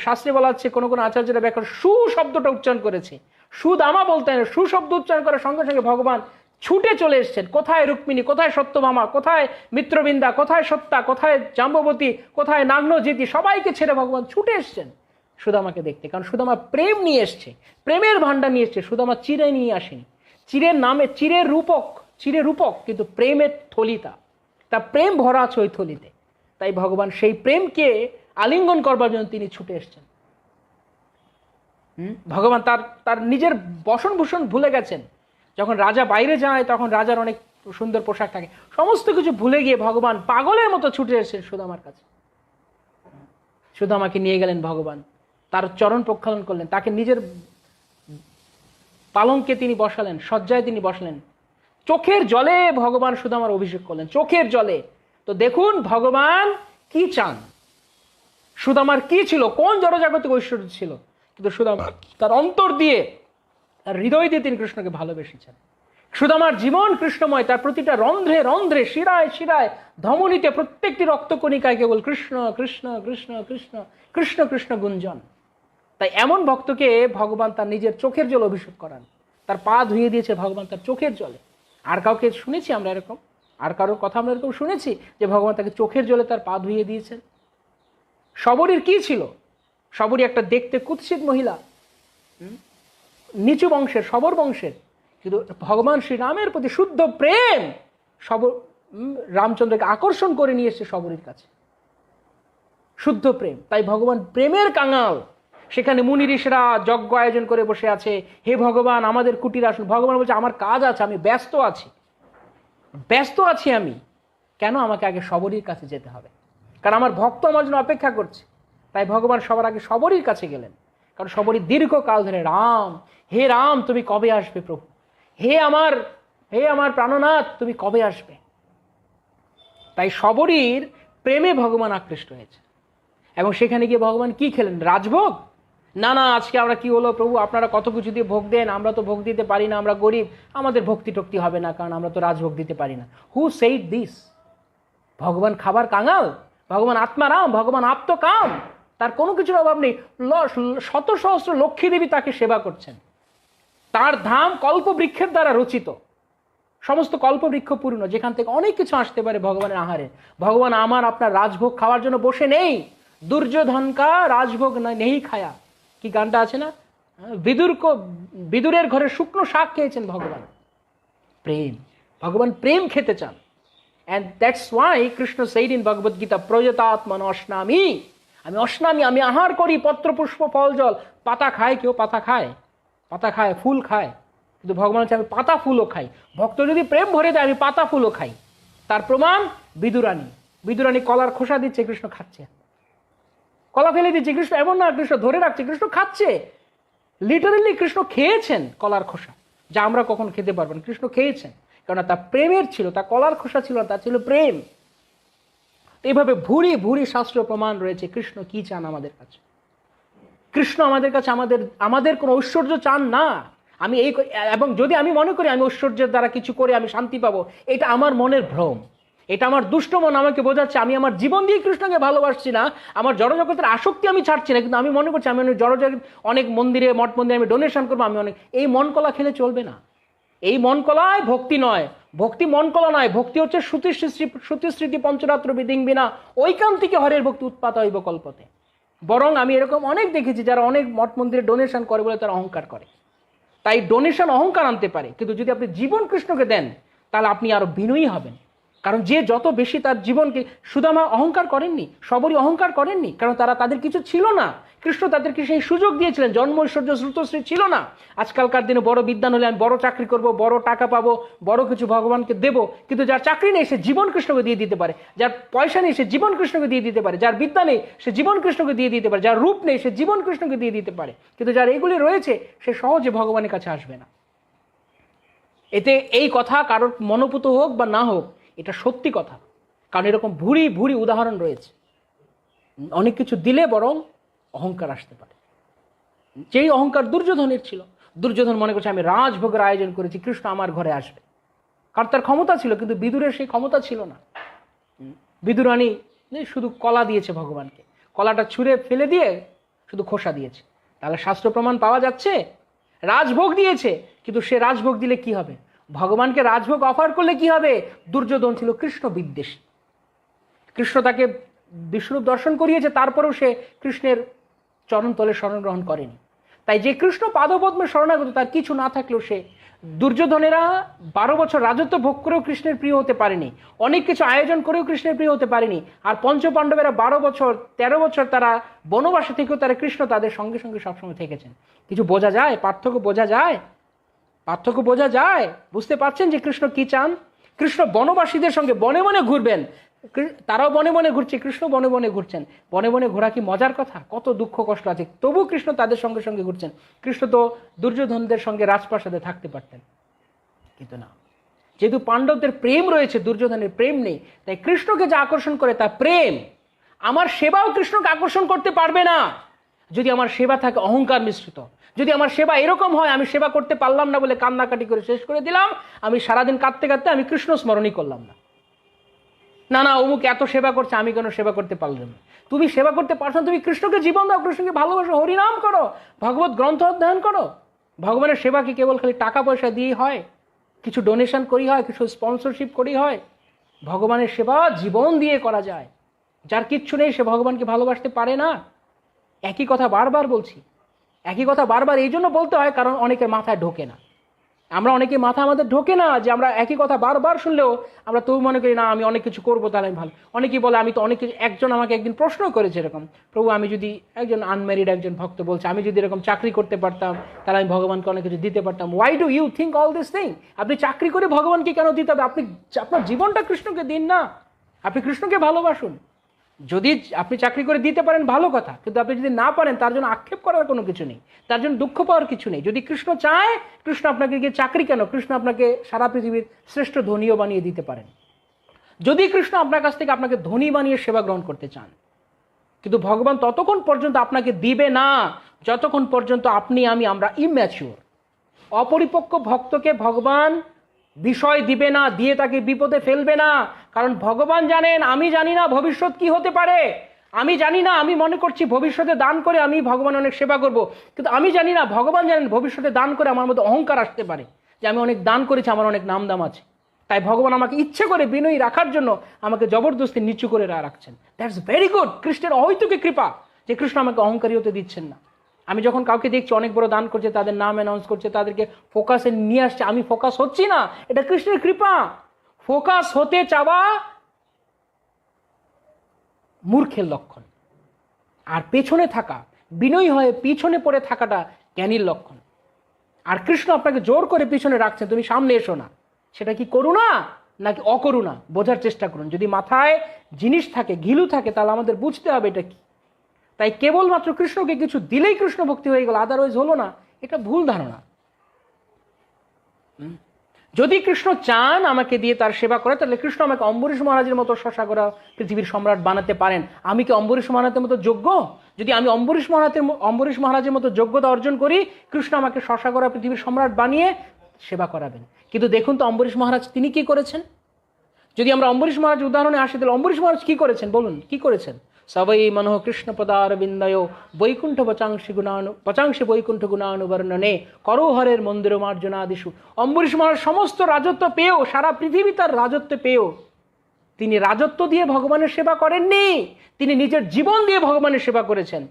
শাস্ত্রে বলা হচ্ছে, কোনো কোনো আচার্যরা ব্যাখ্যা সু শব্দটা উচ্চারণ করেছে, সুদামা বলতে হয় না, সু শব্দ উচ্চারণ করার সঙ্গে সঙ্গে ভগবান ছুটে চলে এসছেন। কোথায় রুক্মিণী, কোথায় সত্যভামা, কোথায় মিত্রবৃন্দা, কোথায় সত্যা, কোথায় জাম্ববতী, কোথায় নাগ্নজিতি, সবাইকে ছেড়ে ভগবান ছুটে এসছেন সুদামাকে দেখতে। কারণ সুদামা প্রেম নিয়ে এসছে, প্রেমের ভান্ডার নিয়ে এসছে। সুদামা চিরে নিয়ে আসেনি। চিরের নামে চিরের রূপক, কিন্তু প্রেমের থলিতা, তা প্রেম ভরা আছে ওই থলিতে। তাই ভগবান সেই প্রেমকে আলিঙ্গন করবার জন্য তিনি ছুটে এসছেন। ভগবান তার নিজের বসনভূষণ ভুলে গেছেন। যখন রাজা বাইরে যায় তখন রাজার অনেক সুন্দর পোশাক থাকে, সমস্ত কিছু ভুলে গিয়ে ভগবান পাগলের মতো ছুটে এসেছেন সুদামার কাছে। সুদামাকে নিয়ে গেলেন ভগবান, তার চরণ প্রক্ষালন করলেন, তাকে নিজের পালঙ্কে তিনি বসালেন, শয্যায় তিনি বসলেন। চোখের জলে ভগবান সুদামার অভিষেক করলেন, চোখের জলে। তো দেখুন ভগবান কি চান, সুদামার কি ছিল, কোন জড়জাগতিক ঐশ্বর্য ছিল, কিন্তু সুদামা তার অন্তর দিয়ে, তার হৃদয় দিয়ে তিনি কৃষ্ণকে ভালোবেসেছেন। সুদামার জীবন কৃষ্ণময়, তার প্রতিটা রন্ধ্রে রন্ধ্রে, শিরায় শিরায়, ধমনীতে প্রত্যেকটি রক্তকণিকায় কেবল কৃষ্ণ কৃষ্ণ কৃষ্ণ কৃষ্ণ কৃষ্ণ কৃষ্ণ গুঞ্জন। তাই এমন ভক্তকে ভগবান তার নিজের চোখের জল অভিষেক করান, তার পা ধুয়ে দিয়েছে ভগবান তার চোখের জলে। আর কাউকে শুনেছি আমরা এরকম? আর কারোর কথা আমরা এরকম শুনেছি যে ভগবান তাকে চোখের জলে তার পা ধুয়ে দিয়েছেন? শবরীর কি ছিল? শবরী একটা দেখতে কুৎসিত মহিলা, নিচু বংশের, শবর বংশের, কিন্তু ভগবান শ্রীরামের প্রতি শুদ্ধ প্রেম রামচন্দ্রকে আকর্ষণ করে নিয়ে এসছে শবরীর কাছে, শুদ্ধ প্রেম। তাই ভগবান প্রেমের কাঙাল। সেখানে মুনি ঋষিরা যজ্ঞ আয়োজন করে বসে আছে, হে ভগবান আমাদের কুটির আসুন। ভগবান বলছে আমার কাজ আছে, আমি ব্যস্ত আছি আমি। কেন আমাকে আগে শবরীর কাছে যেতে হবে? কারণ আমার ভক্ত আমার জন্য অপেক্ষা করছে। তাই ভগবান সবার আগে শবরীর কাছে গেলেন, কারণ শবরী দীর্ঘকাল ধরে রাম, হে রাম তুমি কবে আসবে প্রভু, হে আমার প্রাণনাথ তুমি কবে আসবে। তাই শবরীর প্রেমে ভগবান আকৃষ্ট হয়েছে। এবং সেখানে গিয়ে ভগবান কি খেলেন? রাজভোগ? না না, আজকে আমরা কি হলো প্রভু, আপনারা কত কিছু দিয়ে ভোগ দেন, আমরা তো ভোগ দিতে পারি না, আমরা গরিব, আমাদের ভক্তি টক্তি হবে না, কারণ আমরা তো রাজভোগ দিতে পারি না। Who said this? ভগবান খাবার কাঙাল, ভগবান আত্মারাম, ভগবান আপ্তকাম, তার কোনো কিছুর অভাব নেই। শত সহস্র লক্ষ্মী দেবী তাকে সেবা করছেন। তার ধাম কল্পবৃক্ষের দ্বারা রচিত, সমস্ত কল্পবৃক্ষ পূর্ণ, যেখান থেকে অনেক কিছু আসতে পারে ভগবানের আহারে। ভগবান আমার আপনার রাজভোগ খাওয়ার জন্য বসে নেই। দুর্যোধন কা রাজভোগ নেই খায়া, কি গানটা আছে না, বিদুরের ঘরে শুকনো শাক খেয়েছেন ভগবান। প্রেম, ভগবান প্রেম খেতে চান। And that's why Krishna said in Bhagavad Gita, প্রয়তাত্মন অশ্নামি, আমি অশ্নামি, আমি আহার করি পত্র পুষ্প ফল জল। পাতা খায় কেউ? পাতা খায়, ফুল খায়, কিন্তু ভগবান হচ্ছে আমি পাতা ফুলও খাই। ভক্ত যদি প্রেম ভরে দেয় আমি পাতা ফুলও খাই। তার প্রমাণ বিদুরানী কলার খোসা দিচ্ছে, কৃষ্ণ খাচ্ছে। কলা ফেলে দিচ্ছে, কৃষ্ণ এমন না কৃষ্ণ ধরে রাখছে, কৃষ্ণ খাচ্ছে। লিটারেলি কৃষ্ণ খেয়েছেন কলার খোসা, যা আমরা কখন খেতে পারবো না, কৃষ্ণ খেয়েছেন। কেননা তার প্রেমের ছিল, তার কলার খোসা ছিল না, তার ছিল প্রেম। এইভাবে ভুরি ভুরি শাস্ত্র প্রমাণ রয়েছে কৃষ্ণ কি চান আমাদের কাছে। কৃষ্ণ আমাদের কাছে আমাদের কোনো ঐশ্বর্য চান না। এবং যদি আমি মনে করি আমি ঐশ্বর্যের দ্বারা কিছু করে আমি শান্তি পাবো, এটা আমার মনের ভ্রম, এটা আমার দুষ্ট মন আমাকে বোঝাচ্ছে। আমি আমার জীবন দিয়ে কৃষ্ণকে ভালোবাসছি না, আমার জড়জগতের আসক্তি আমি ছাড়ছি না, কিন্তু আমি মনে করছি আমি জড়জগৎ অনেক মন্দিরে, মঠ মন্দিরে আমি ডোনেশন করবো, আমি অনেক, এই মন কলা খেলে চলবে না। এই মন কলায় ভক্তি নয়, ভক্তি মন কলা নয়, ভক্তি হচ্ছে শ্রুতিস্মৃতি পঞ্চরাত্র বিধিং বিনা ঐকান্তিকে হরের ভক্তি উৎপাত হইব কল্পতে। বরং আমি এরকম অনেক দেখেছি যারা অনেক মঠ মন্দিরে ডোনেশন করে বলে তারা অহংকার করে। তাই ডোনেশন অহংকার আনতে পারে, কিন্তু যদি আপনি জীবন কৃষ্ণকে দেন তাহলে আপনি আরো বিনয়ী হবেন। কারণ যে যত বেশি তার জীবনকে, সুদামা অহংকার করেননি, শবরী অহংকার করেননি, কারণ তাদের কিছু ছিল না। কৃষ্ণ তাদেরকে সেই সুযোগ দিয়েছিলেন, জন্ম ঐশ্বর্য শ্রুতশ্রী ছিল না। আজকালকার দিনে বড় বিদ্যান হলে আমি বড় চাকরি করব, বড় টাকা পাবো, বড় কিছু ভগবানকে দেব, কিন্তু যার চাকরি নেই সে জীবন কৃষ্ণকে দিয়ে দিতে পারে, যার পয়সা নেই সে জীবন কৃষ্ণকে দিয়ে দিতে পারে, যার বিদ্যা নেই সে জীবন কৃষ্ণকে দিয়ে দিতে পারে, যার রূপ নেই সে জীবন কৃষ্ণকে দিয়ে দিতে পারে, কিন্তু যার এইগুলি রয়েছে সে সহজে ভগবানের কাছে আসবে না। এতে এই কথা কারোর মনোপুত হোক বা না হোক, এটা সত্যি কথা। কারণ এরকম ভুরি ভুরি উদাহরণ রয়েছে। অনেক কিছু দিলে বরং অহংকার আসতে পারে। যেই অহংকার দুর্যোধনের ছিল, দুর্যোধন মনে করছে আমি রাজভোগের আয়োজন করেছি, কৃষ্ণ আমার ঘরে আসবে, কারণ তার ক্ষমতা ছিল, কিন্তু বিদুরের সেই ক্ষমতা ছিল না। বিদুরানী শুধু কলা দিয়েছে ভগবানকে, কলাটা ছুঁড়ে ফেলে দিয়ে শুধু খোসা দিয়েছে। তাহলে শাস্ত্র প্রমাণ পাওয়া যাচ্ছে রাজভোগ দিয়েছে, কিন্তু সে রাজভোগ দিলে কি হবে? ভগবানকে রাজভোগ অফার করলে কি হবে? দুর্যোধন ছিল কৃষ্ণ বিদ্বেষী। কৃষ্ণ তাকে বিষ্ণুরূপ দর্শন করিয়েছে, তারপরেও সে কৃষ্ণের চরণতলে শরণ গ্রহণ করেনি। তাই যে কৃষ্ণ পাদপদ্মে শরণাগত, তার কিছু না থাকলেও সে, দুর্যোধনেরা 12 বছর রাজত্ব ভোগ করেও কৃষ্ণের প্রিয় হতে পারেনি, অনেক কিছু আয়োজন করেও কৃষ্ণের প্রিয় হতে পারেনি। আর পঞ্চপাণ্ডবেরা 12 বছর 13 বছর তারা বনবাসে থেকেও তারা কৃষ্ণ তাদের সঙ্গে সঙ্গে সবসময় থেকেছেন। কিছু বোঝা যায়? পার্থক্য বোঝা যায়? বুঝতে পারছেন যে কৃষ্ণ কি চান? কৃষ্ণ বনবাসীদের সঙ্গে বনে বনে ঘুরবেন, তারাও বনে বনে ঘুরছে, কৃষ্ণ বনে বনে ঘুরছেন। বনে বনে ঘোরা কি মজার কথা? কত দুঃখ কষ্ট আছে, তবু কৃষ্ণ তাদের সঙ্গে সঙ্গে ঘুরছেন। কৃষ্ণ তো দুর্যোধনদের সঙ্গে রাজপ্রাসাদে থাকতে পারতেন, কিন্তু না। যেহেতু পাণ্ডবদের প্রেম রয়েছে, দুর্যোধনের প্রেম নেই, তাই কৃষ্ণকে যা আকর্ষণ করে তা প্রেম। আমার সেবাও কৃষ্ণকে আকর্ষণ করতে পারবে না যদি আমার সেবা থাকে অহংকার মিশ্রিত, যদি আমার সেবা এরকম হয়, আমি সেবা করতে পারলাম না বলে কান্নাকাটি করে শেষ করে দিলাম, আমি সারাদিন কাঁদতে কাঁদতে আমি কৃষ্ণ স্মরণই করলাম না। না না, অমুক এত সেবা করছে, আমি কেন সেবা করতে পারলাম না? তুমি সেবা করতে পারছো না, তুমি কৃষ্ণকে জীবন দাও, কৃষ্ণকে ভালোবাসো, হরিনাম করো, ভগবত গ্রন্থ অধ্যয়ন করো। ভগবানের সেবা কি কেবল খালি টাকা পয়সা দিয়েই হয়, কিছু ডোনেশন করি হয়, কিছু স্পন্সরশিপ করি হয়? ভগবানের সেবা জীবন দিয়ে করা যায়। যার কিচ্ছু নেই সে ভগবানকে ভালোবাসতে পারে না। একই কথা বারবার বলছি, একই কথা বারবার এই জন্য বলতে হয় কারণ অনেকের মাথায় ঢোকে না। আমরা অনেকে মাথা আমাদের ঢোকে না যে আমরা একই কথা বারবার শুনলেও আমরা তবু মনে করি না আমি অনেক কিছু করবো তাহলে আমি ভালো। অনেকেই বলে আমি তো অনেক কিছু, একজন আমাকে একদিন প্রশ্ন করেছে এরকম, প্রভু আমি যদি, একজন আনম্যারিড একজন ভক্ত বলছে, আমি যদি এরকম চাকরি করতে পারতাম তাহলে আমি ভগবানকে অনেক কিছু দিতে পারতাম। Why do you think all this thing? আপনি চাকরি করে ভগবানকে কেন দিতে হবে? আপনি আপনার জীবনটা কৃষ্ণকে দিন না, আপনি কৃষ্ণকে ভালোবাসুন। যদি আপনি চাকরি করে দিতে পারেন ভালো কথা, কিন্তু আপনি যদি না পারেন তার জন্য আক্ষেপ করার কোনো কিছু নেই, তার জন্য দুঃখ পাওয়ার কিছু নেই। যদি কৃষ্ণ চায়, কৃষ্ণ আপনাকে গিয়ে চাকরি কেন, কৃষ্ণ আপনাকে সারা পৃথিবীর শ্রেষ্ঠ ধনীও বানিয়ে দিতে পারেন, যদি কৃষ্ণ আপনার কাছ থেকে আপনাকে ধনী বানিয়ে সেবা গ্রহণ করতে চান। কিন্তু ভগবান ততক্ষণ পর্যন্ত আপনাকে দিবে না যতক্ষণ পর্যন্ত আমরা ইম্যাচিওর। অপরিপক্ক ভক্তকে ভগবান বিষয় দিবে না, দিয়ে তাকে বিপদে ফেলবে না। কারণ ভগবান জানেন আমি জানি না ভবিষ্যৎ কি হতে পারে, আমি জানি না, আমি মনে করছি ভবিষ্যতে দান করে আমি ভগবান অনেক সেবা করব, কিন্তু আমি জানি না ভগবান জানেন ভবিষ্যতে দান করে আমার মধ্যে অহংকার আসতে পারে যে আমি অনেক দান করেছি, আমার অনেক নাম দাম আছে। তাই ভগবান আমাকে ইচ্ছে করে বিনয়ী রাখার জন্য আমাকে জবরদস্তি নিচু করে রাখছেন। দ্যাটস ভেরি গুড, কৃষ্ণের অহৈতুকী কৃপা যে কৃষ্ণ আমাকে অহংকারী হতে দিচ্ছেন না। আমি যখন কাউকে দেখছি অনেক বড় দান করছে, তাদের নাম অ্যানাউন্স করছে, তাদেরকে ফোকাসে নিয়ে আসছে, আমি ফোকাস হচ্ছি না, এটা কৃষ্ণের কৃপা। ফোকাস হতে চাওয়া মূর্খের লক্ষণ, আর পেছনে থাকা, বিনয়ী হয়ে পিছনে পড়ে থাকাটা জ্ঞানীর লক্ষণ। আর কৃষ্ণ আপনাকে জোর করে পিছনে রাখছেন, তুমি সামনে এসো না। সেটা কি করুণা নাকি অকরুণা, বোঝার চেষ্টা করুন। যদি মাথায় জিনিস থাকে, ঘিলু থাকে, তাহলে আমাদের বুঝতে হবে এটা কি। তাই কেবলমাত্র কৃষ্ণকে কিছু দিলেই কৃষ্ণ ভক্তি হয়ে গেল, আদারওয়াইজ হলো না, এটা ভুল ধারণা। যদি কৃষ্ণ চান আমাকে দিয়ে তার সেবা করে, তাহলে কৃষ্ণ আমাকে অম্বরীশ মহারাজের মতো শশা করা পৃথিবীর সম্রাট বানাতে পারেন। আমি কি অম্বরীশ মহারাজের মতো যোগ্য? যদি আমি অম্বরীশ মহারাজের মতো যোগ্যতা অর্জন করি, কৃষ্ণ আমাকে শশা করা পৃথিবীর সম্রাট বানিয়ে সেবা করাবেন। কিন্তু দেখুন তো অম্বরীশ মহারাজ তিনি কি করেছেন। যদি আমরা অম্বরীশ মহারাজ উদাহরণে আসি, তাহলে অম্বরীশ মহারাজ কি করেছেন বলুন, কি করেছেন? সবই মনোহ কৃষ্ণ পদারবিন্দয় বৈকুণ্ঠ পচাংশে বৈকুণ্ঠ গুণানুবর্ণনে করো হরের মন্দির মার্জনাদিষু। অম্বরীশ মহারাজ সমস্ত রাজত্ব পেয়েও, সারা পৃথিবী তার রাজত্ব পেয়েও তিনি রাজত্ব দিয়ে ভগবানের সেবা করেননি, তিনি নিজের জীবন দিয়ে ভগবানের সেবা করেছেন।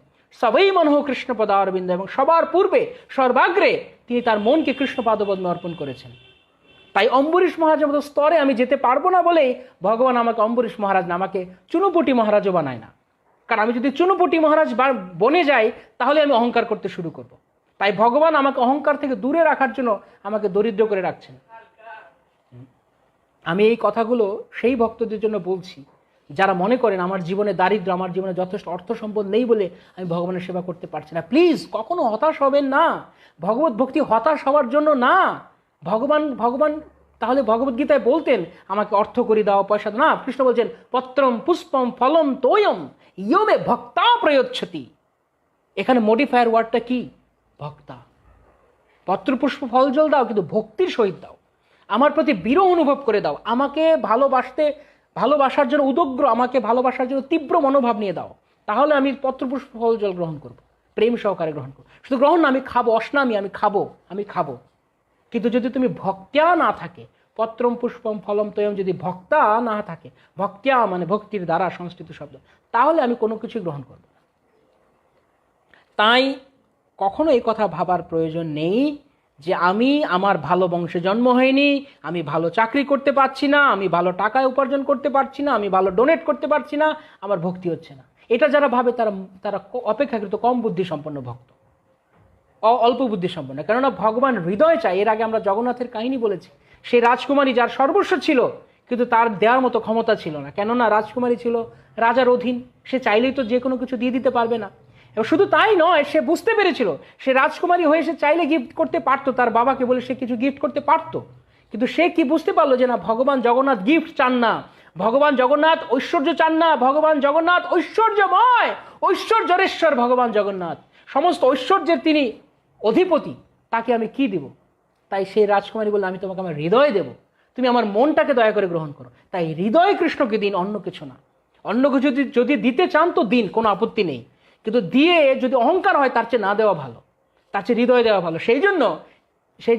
সবই মনোহ কৃষ্ণ পদারবিন্দ, এবং সবার পূর্বে সর্বাগ্রে তিনি তার মনকে কৃষ্ণ পাদপদ্মে অর্পণ করেছেন। তাই অম্বরীশ মহারাজের মতো স্তরে আমি যেতে পারবো না বলেই ভগবান আমাকে অম্বরীশ মহারাজ না, আমাকে চুনুপুটি মহারাজও বানায় না। কারণ আমি যদি চুনুপুটি মহারাজ বনে যাই তাহলে আমি অহংকার করতে শুরু করব। তাই ভগবান আমাকে অহংকার থেকে দূরে রাখার জন্য আমাকে দরিদ্র করে রাখছেন। আমি এই কথাগুলো সেই ভক্তদের জন্য বলছি যারা মনে করেন আমার জীবনে দারিদ্র, আমার জীবনে যথেষ্ট অর্থ সম্পদ নেই বলে আমি ভগবানের সেবা করতে পারছি না। প্লিজ কখনো হতাশ হবেন না। ভগবত ভক্তি হতাশ হওয়ার জন্য না। ভগবান তাহলে ভগবদ্গীতায় বলতেন আমাকে অর্থ করে দাও, পয়সা দাও না। কৃষ্ণ বলছেন পত্রম পুষ্পম ফলম তোয়ম ইয়মে ভক্তা প্রয়োচ্ছতি। এখানে মডিফায়ার ওয়ার্ডটা কি? ভক্তা। পত্র পুষ্প ফল জল দাও, কিন্তু ভক্তির সহিত দাও, আমার প্রতি বিরহ অনুভব করে দাও, আমাকে ভালোবাসার জন্য উদগ্র, আমাকে ভালোবাসার জন্য তীব্র মনোভাব নিয়ে দাও, তাহলে আমি পত্র পুষ্প ফল জল গ্রহণ করব, প্রেম সহকারে গ্রহণ করব। শুধু গ্রহণ না, আমি খাবো, অস্নামি, আমি খাবো। কিন্তু যদি তুমি ভক্ত্যা না থাকে, পত্রম পুষ্পম ফলম তয়ম যদি ভক্তা না থাকে, ভক্ত্যা মানে ভক্তির দ্বারা সংস্কৃত শব্দ, তাহলে আমি কোনো কিছু গ্রহণ করব না। তাই কখনো এই কথা ভাবার প্রয়োজন নেই যে আমার ভালো বংশে জন্ম হয়নি, আমি ভালো চাকরি করতে পারছি না, আমি ভালো টাকায় উপার্জন করতে পারছি না, আমি ভালো ডোনেট করতে পারছি না, আমার ভক্তি হচ্ছে না। এটা যারা ভাবে তারা অপেক্ষাকৃত কম বুদ্ধি সম্পন্ন ভক্ত, অল্প বুদ্ধি সম্পন্ন। কেননা ভগবান হৃদয় চায়। এর আগে আমরা জগন্নাথের কাহিনী বলেছি, সেই রাজকুমারী যার সর্বস্ব ছিল কিন্তু তার দেওয়ার মতো ক্ষমতা ছিল না, কেননা রাজকুমারী ছিল রাজার অধীন, সে চাইলেই তো যে কোনো কিছু দিয়ে দিতে পারবে না। এবং শুধু তাই নয়, সে বুঝতে পেরেছিল সে রাজকুমারী হয়ে সে চাইলে গিফট করতে পারতো, তার বাবাকে বলে সে কিছু গিফট করতে পারতো। কিন্তু সে কি বুঝতে পারলো যে না, ভগবান জগন্নাথ গিফট চান না, ভগবান জগন্নাথ ঐশ্বর্য চান না, ভগবান জগন্নাথ ঐশ্বর্যময়, ঐশ্বর্যরেশ্বর ভগবান জগন্নাথ, সমস্ত ঐশ্বর্যের তিনি অধিপতি, তাকে আমি কি দিব? তাই সেই রাজকুমারী বলল, আমি তোমাকে আমার হৃদয় দেব, তুমি আমার মনটাকে দয়া করে গ্রহণ করো। তাই হৃদয় কৃষ্ণকে দিন, অন্য কিছু না। অন্য কিছু যদি দিতে চান তো দিন, কোনো আপত্তি নেই, কিন্তু দিয়ে যদি অহংকার হয় তার চেয়ে না দেওয়া ভালো, তার চেয়ে হৃদয় দেওয়া ভালো। সেই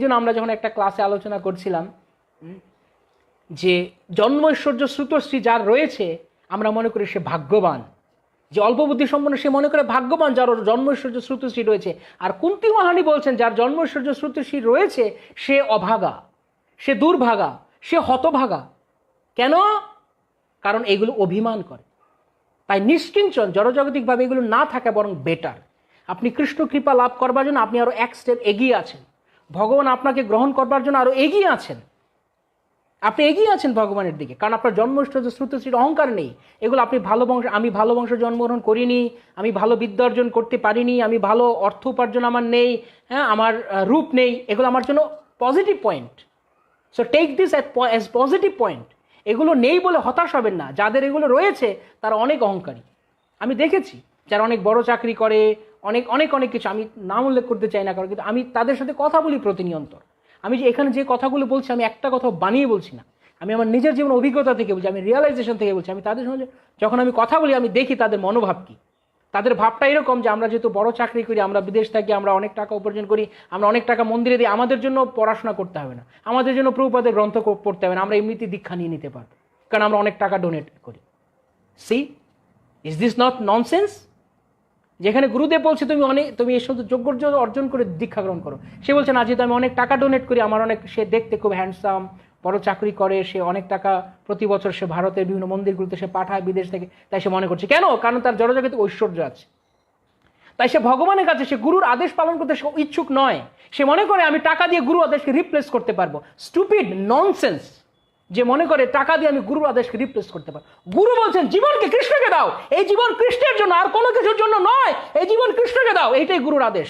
জন্য আমরা যখন একটা ক্লাসে আলোচনা করছিলাম যে জন্ম ঐশ্বর্য শ্রুতশ্রী যার রয়েছে, আমরা মনে করি সে ভাগ্যবান। যে অল্প বুদ্ধি সম্পন্ন সে মনে করে ভাগ্যবান যার জন্ম ঐশ্বর্য শ্রুতশ্রী রয়েছে। আর কুন্তী মহারানী বলছেন যার জন্ম ঐশ্বর্য শ্রুতশ্রী রয়েছে সে অভাগা, সে দুর্ভাগা, সে হতভাগা। কেন? কারণ এগুলো অভিমান করে। তাই নিষ্কিঞ্চন জড়জাগতিকভাবে এগুলো না থাকা বরং বেটার। আপনি কৃষ্ণ কৃপা লাভ করবার জন্য আপনি আরো এক স্টেপ এগিয়ে আছেন, ভগবান আপনাকে গ্রহণ করবার জন্য আরো এগিয়ে আছেন, আপনি এগিয়ে আছেন ভগবানের দিকে। কারণ আপনার জন্ম শ্রুতশ্রীর অহংকার নেই। এগুলো আপনি ভালো বংশ, আমি ভালো বংশে জন্মগ্রহণ করিনি, আমি ভালো বিদ্যা অর্জন করতে পারিনি, আমি ভালো অর্থ উপার্জন আমার নেই, হ্যাঁ, আমার রূপ নেই, এগুলো আমার জন্য positive point. So take this as positive point. এগুলো নেই বলে হতাশ হবেন না। যাদের এগুলো রয়েছে তারা অনেক অহংকারী। আমি দেখেছি যারা অনেক বড় চাকরি করে, অনেক অনেক অনেক কিছু, আমি নাম উল্লেখ করতে চাই না কারণ, কিন্তু আমি তাদের সাথে কথা বলি প্রতিনিয়ত। আমি যে এখানে যে কথাগুলো বলছি আমি একটা কথা বানিয়ে বলছি না, আমি আমার নিজের জীবন অভিজ্ঞতা থেকে বলছি, আমি রিয়েলাইজেশন থেকে বলছি। আমি তাদের সঙ্গে যখন আমি কথা বলি আমি দেখি তাদের মনোভাব কী। তাদের ভাবটা এরকম যে আমরা যেহেতু বড় চাকরি করি, আমরা বিদেশ থাকি, আমরা অনেক টাকা উপার্জন করি, আমরা অনেক টাকা মন্দিরে দিই, আমাদের জন্য পড়াশোনা করতে হবে না, আমাদের জন্য প্রভুপাদের গ্রন্থ পড়তে হবে না, আমরা এমনিতে দীক্ষা নিয়ে নিতে পারবো কারণ আমরা অনেক টাকা ডোনেট করি। See, is this not nonsense? যেখানে গুরুদেব বলছে তুমি এই সমস্ত যোগ্য অর্জন করে দীক্ষা গ্রহণ করো, সে বলছে না, যেহেতু আমি অনেক টাকা ডোনেট করি, আমার অনেক, সে দেখতে খুব হ্যান্ডসাম, বড় চাকরি করে, সে অনেক টাকা প্রতি বছর সে ভারতের বিভিন্ন মন্দিরগুলোতে সে পাঠায় বিদেশ থেকে, তাই সে মনে করছে। কেন? কারণ তার জড়জাগতিক ঐশ্বর্য আছে। তাই সে ভগবানের কাছে, সে গুরুর আদেশ পালন করতে সে ইচ্ছুক নয়। সে মনে করে আমি টাকা দিয়ে গুরু আদেশকে রিপ্লেস করতে পারবো। স্টুপিড, ননসেন্স যে মনে করে টাকা দিয়ে আমি গুরুর আদেশকে রিপ্লেস করতে পারবো। গুরু বলছেন জীবনকে কৃষ্ণকে দাও, এই জীবন কৃষ্ণের জন্য, আর কোনো কিছুর জন্য নয়, এই জীবন কৃষ্ণকে দাও, এইটাই গুরুর আদেশ।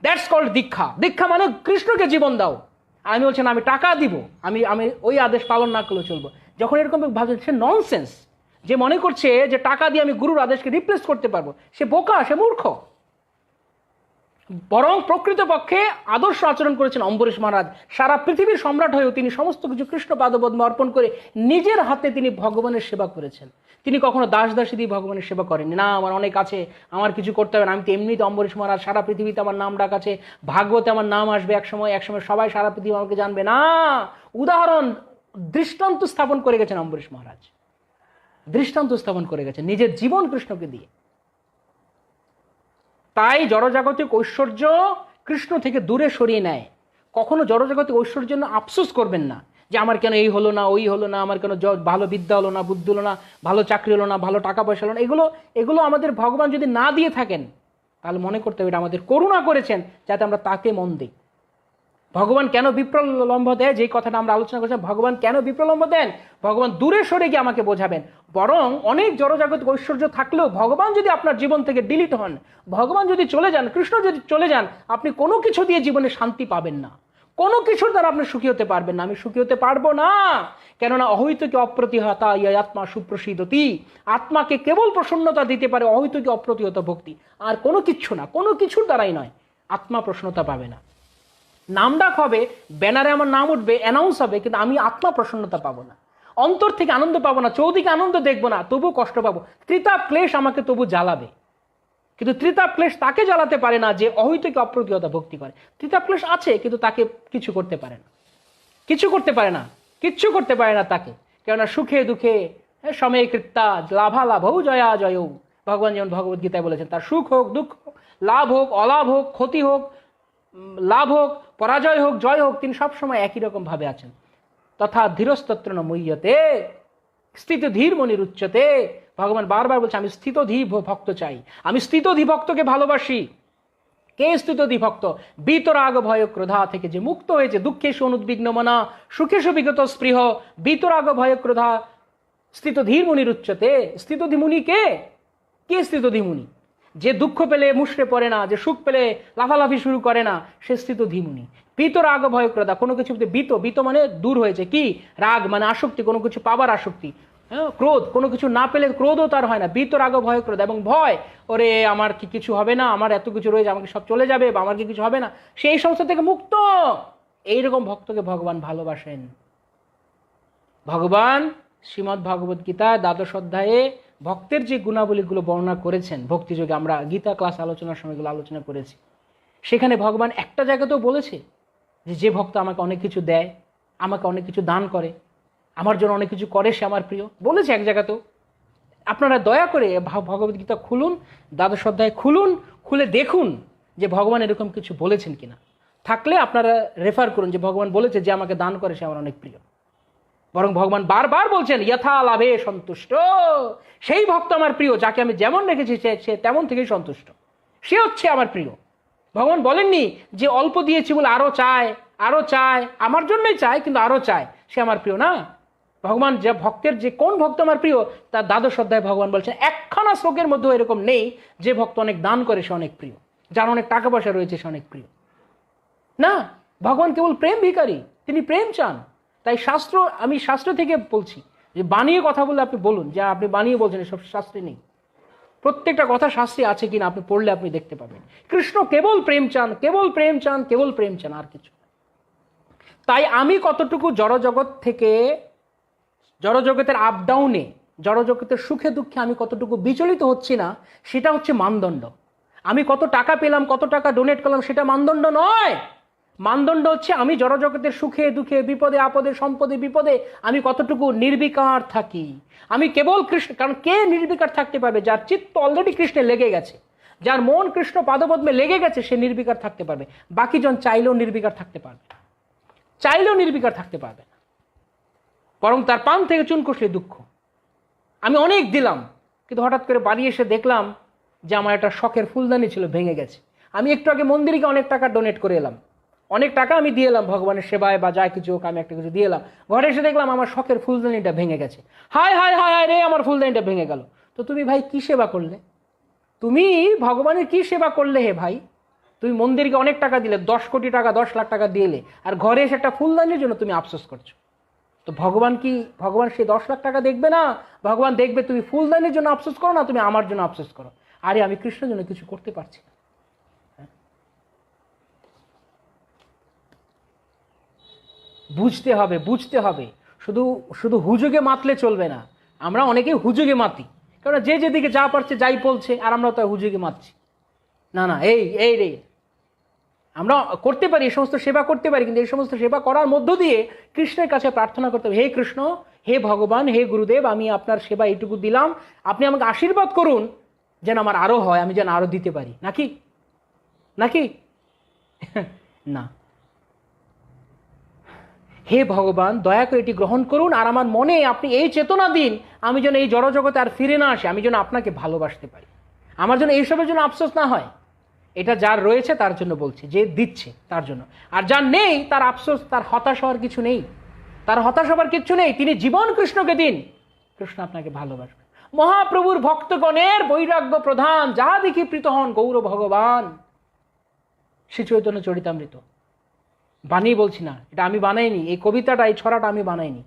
দ্যাটস কল্ড দীক্ষা। দীক্ষা মানে কৃষ্ণকে জীবন দাও। আমি বলছেন আমি টাকা দিব, আমি আমি ওই আদেশ পালন না করলে চলবো। যখন এরকম ভাবছেন, সে ননসেন্স। যে মনে করছে যে টাকা দিয়ে আমি গুরুর আদেশকে রিপ্লেস করতে পারবো, সে বোকা, সে মূর্খ। বরং প্রকৃতপক্ষে আদর্শ আচরণ করেছেন অম্বরীশ মহারাজ। সারা পৃথিবীর সম্রাট হয়েও তিনি সমস্ত কিছু কৃষ্ণ পাদপদ্মে অর্পণ করে নিজের হাতে তিনি ভগবানের সেবা করেছেন। তিনি কখনো দাস দাসী দিয়ে ভগবানের সেবা করেননি। না আমার অনেক আছে, আমার কিছু করতে হবে না, আমি তো এমনিতে অম্বরীশ মহারাজ, সারা পৃথিবীতে আমার নাম ডাক আছে, ভাগবতে আমার নাম আসবে একসময়, একসময় সবাই সারা পৃথিবী আমাকে জানবে। না, উদাহরণ, দৃষ্টান্ত স্থাপন করে গেছেন অম্বরীশ মহারাজ, দৃষ্টান্ত স্থাপন করে গেছেন নিজের জীবন কৃষ্ণকে দিয়ে। তাই জড়জাগতিক ঐশ্বর্য কৃষ্ণ থেকে দূরে সরিয়ে নেয়। কখনো জড়জাগতিক ঐশ্বর্যের জন্য আফসোস করবেন না যে আমার কেন এই হলো না, ওই হলো না, আমার কেন ভালো বিদ্যা হলো না, বুদ্ধি হলো না, ভালো চাকরি হলো না, ভালো টাকা পয়সা হলো না। এগুলো আমাদের ভগবান যদি না দিয়ে থাকেন তাহলে মনে করতে হবে এটা আমাদের করুণা করেছেন যাতে আমরা তাকে মন দিই। ভগবান কেন বিপ্রলম্ব দেয়, যে কথাটা আমরা আলোচনা করছিলাম, ভগবান কেন বিপ্রলম্ব দেন? ভগবান দূরে সরে গিয়ে আমাকে বোঝাবেন। বরং অনেক জড়জাগতিক ঐশ্বর্য থাকলেও ভগবান যদি আপনার জীবন থেকে ডিলিট হন, ভগবান যদি চলে যান, কৃষ্ণ যদি চলে যান, আপনি কোনো কিছু দিয়ে জীবনে শান্তি পাবেন না, কোনো কিছুর দ্বারা আপনি সুখী হতে পারবেন না। আমি সুখী হতে পারবো না, কেননা অহৈতুকী অপ্রতিহতা ইয়া আত্মা সুপ্রসিদ্ধতি। আত্মাকে কেবল প্রসন্নতা দিতে পারে অহৈতুকী অপ্রতিহত ভক্তি, আর কোনো কিচ্ছু না, কোনো কিছুর দ্বারাই নয়। আত্মা প্রসন্নতা পাবে না। নাম ডাক হবে, ব্যানারে আমার নাম উঠবে, অ্যানাউন্স হবে, কিন্তু আমি আত্মা প্রসন্নতা পাবো না, অন্তর থেকে আনন্দ পাবো না, চৌদিকে আনন্দ দেখবো না, তবু কষ্ট পাবো। ত্রিতাপ ক্লেশ আমাকে তবু জ্বালাবে, কিন্তু ত্রিতাপ ক্লেশ তাকে জ্বালাতে পারে না যে অহৈতুকী অপ্রতিহতা ভক্তি করে। ত্রিতাপ ক্লেশ আছে কিন্তু তাকে কিছু করতে পারে না, কিছু করতে পারে না, কিচ্ছু করতে পারে না তাকে। কেননা সুখে দুঃখে সময়ে কৃত্যা লাভা লাভৌ জয়া জয়ৌ। ভগবান যেমন ভগবদ গীতায় বলেছেন, তার সুখ হোক, দুঃখ, লাভ হোক, অলাভ হোক, ক্ষতি হোক, লাভ হোক, পরাজয় হোক, জয় হোক, তিনি সবসময় একই রকম ভাবে আছেন। তথা ধীরস্তত্র ন মুহ্যতে স্থিত ধীর মনির উচ্চতে। ভগবান বারবার বলছে আমি স্থিতধী ভক্ত চাই, আমি স্থিতধী ভক্তকে ভালোবাসি। কে স্থিতধী ভক্ত? বিতরাগ ভয় ক্রোধা থেকে যে মুক্ত হয়েছে, দুঃখে অনুদ্বিগ্ন মনা, সুখে সুবিগত স্পৃহ, বিতরাগ ভয় ক্রোধা স্থিতধীর মুনির উচ্চতে। স্থিতধী মুনি কে? কে স্থিতধী মুনি? যে দুঃখ পেলে মুষড়ে পড়ে না, যে সুখ পেলে লাফালাফি শুরু করে না, সে স্থিতধী মুনি। বিতরাগ ভয় ক্রোধা, কোনো কিছু বিত, বিত মানে দূর হয়েছে, কি? রাগ মানে আসক্তি, কোনো কিছু পাবার আসক্তি। হ্যাঁ, ক্রোধ, কোনো কিছু না পেলে ক্রোধও তার হয় না, বিতরাগ ভয় ক্রোধ, এবং ভয়, ওরে আমার কি কিছু হবে না, আমার এত কিছু রয়েছে, আমাকে সব চলে যাবে, বা আমার কি কিছু হবে না, সেই সমস্ত থেকে মুক্ত। এইরকম ভক্তকে ভগবান ভালোবাসেন। ভগবান শ্রীমদ্ ভগবদ গীতা দ্বাদশ অধ্যায়ে ভক্তের যে গুণাবলীগুলো বর্ণনা করেছেন ভক্তিযোগে, আমরা গীতা ক্লাস আলোচনার সময় এগুলো আলোচনা করেছি, সেখানে ভগবান একটা জায়গাতেও বলেছে যে যে ভক্ত আমাকে অনেক কিছু দেয়, আমাকে অনেক কিছু দান করে, আমার জন্য অনেক কিছু করে, সে আমার প্রিয়, বলেছে এক জায়গাতেও। আপনারা দয়া করে ভগবদ্গীতা খুলুন, দ্বাদশ অধ্যায় খুলুন, খুলে দেখুন যে ভগবান এরকম কিছু বলেছেন কিনা। থাকলে আপনারা রেফার করুন যে ভগবান বলেছে যে আমাকে দান করে সে আমার অনেক প্রিয়। বরং ভগবান বারবার বলছেন যথা লাভে সন্তুষ্ট, সেই ভক্ত আমার প্রিয় যাকে আমি যেমন রেখেছি সে তেমন থেকেই সন্তুষ্ট, সে হচ্ছে আমার প্রিয়। ভগবান বলেননি যে অল্প দিয়েছি বলে আরো চায়, আরো চায়, আমার জন্যই চায় কিন্তু আরো চায়, সে আমার প্রিয় না। ভগবান যে ভক্তের যে কোন ভক্ত আমার প্রিয়, তার দ্বাদশ অধ্যায়ে ভগবান বলছেন একখানা শ্লোকের মধ্যে এরকম নেই যে ভক্ত অনেক দান করে সে অনেক প্রিয়, যার অনেক টাকা পয়সা রয়েছে সে অনেক প্রিয় না। ভগবান কেবল প্রেম ভিখারী, তিনি প্রেম চান। তাই শাস্ত্র, আমি শাস্ত্র থেকে বলছি, যে বানিয়ে কথা বলে আপনি বলুন, যা আপনি বানিয়ে বলছেন এসব শাস্ত্রে নেই। প্রত্যেকটা কথা শাস্ত্রে আছে কিনা আপনি পড়লে আপনি দেখতে পাবেন। কৃষ্ণ কেবল প্রেম চান, কেবল প্রেম চান, কেবল প্রেম চান, আর কিছু। তাই আমি কতটুকু জড়জগৎ থেকে, জড়জগতের আপ ডাউনে, জড়জগতের সুখে দুঃখে আমি কতটুকু বিচলিত হচ্ছি না, সেটা হচ্ছে মানদণ্ড। আমি কত টাকা পেলাম, কত টাকা ডোনেট করলাম, সেটা মানদণ্ড নয়। মানদণ্ড হচ্ছে আমি জড়জগতের সুখে দুঃখে, বিপদে আপদে, সম্পদে বিপদে আমি কতটুকু নির্বিকার থাকি। আমি কেবল কৃষ্ণ, কারণ কে নির্বিকার থাকতে পারবে? যার চিত্ত অলরেডি কৃষ্ণে লেগে গেছে, যার মন কৃষ্ণ পাদপদ্মে লেগে গেছে, সে নির্বিকার থাকতে পারবে। বাকি জন চাইলেও নির্বিকার থাকতে পারবে না, চাইলেও নির্বিকার থাকতে পারবে না, বরং তার পান থেকে চুন কষলে দুঃখ। আমি অনেক দিলাম, কিন্তু হঠাৎ করে বাড়ি এসে দেখলাম যে আমার একটা শখের ফুলদানি ছিল, ভেঙে গেছে। আমি একটু আগে মন্দিরে অনেক টাকা ডোনেট করে এলাম, অনেক টাকা আমি দিয়ে এলাম ভগবানের সেবায় বা যা কিছু হোক, আমি একটা কিছু দিয়ে এলাম। ঘরে এসে দেখলাম আমার শখের ফুলদানিটা ভেঙে গেছে। হায় হায় হায় হায় রে, আমার ফুলদানিটা ভেঙে গেল। তো তুমি ভাই কি সেবা করলে? তুমি ভগবানের কি সেবা করলে হে ভাই? তুমি মন্দিরকে অনেক টাকা দিলে, 10 কোটি টাকা, 10 লাখ টাকা দিলে, আর ঘরে এসে একটা ফুলদানির জন্য তুমি আফসোস করছো। তো ভগবান কি, ভগবান সেই 10 লাখ টাকা দেখবে না? ভগবান দেখবে তুমি ফুলদানির জন্য আফসোস করো না, তুমি আমার জন্য আফসোস করো। আরে আমি কৃষ্ণের জন্য কিছু করতে পারছি না। বুঝতে হবে, বুঝতে হবে। শুধু শুধু হুজুগে মাতলে চলবে না। আমরা অনেকেই হুজুগে মাতি, কারণ যে যেদিকে যা পারছে যাই বলছে, আর আমরা তো হুজুগে মাতছি না। না, এই এই রে, আমরা করতে পারি, এই সমস্ত সেবা করতে পারি, কিন্তু এই সমস্ত সেবা করার মধ্য দিয়ে কৃষ্ণের কাছে প্রার্থনা করতে হবে, হে কৃষ্ণ, হে ভগবান, হে গুরুদেব, আমি আপনার সেবা এইটুকু দিলাম, আপনি আমাকে আশীর্বাদ করুন যেন আমার আরো হয়, আমি যেন আরো দিতে পারি। নাকি নাকি না, হে ভগবান, দয়া করে এটি গ্রহণ করুন, আর আমার মনে আপনি এই চেতনা দিন, আমি যেন এই জড়জগতে আর ফিরে না আসি, আমি যেন আপনাকে ভালোবাসতে পারি, আমার জন্য এইসবের জন্য আফসোস না হয়। এটা যার রয়েছে তার জন্য বলছি, যে দিচ্ছে তার জন্য। আর যার নেই তার আফসোস, তার হতাশ হওয়ার কিছু নেই, তার হতাশ হওয়ার কিছু নেই। তিনি জীবন কৃষ্ণকে দিন, কৃষ্ণ আপনাকে ভালোবাসবে। মহাপ্রভুর ভক্তগণের বৈরাগ্য প্রধান, যা দেখি প্রীত হন গৌর ভগবান। শ্রী চৈতন্য চরিতামৃত, বানিয়ে বলছি না, এটা আমি বানাইনি, এই কবিতাটা, এই ছড়াটা আমি বানাইনি।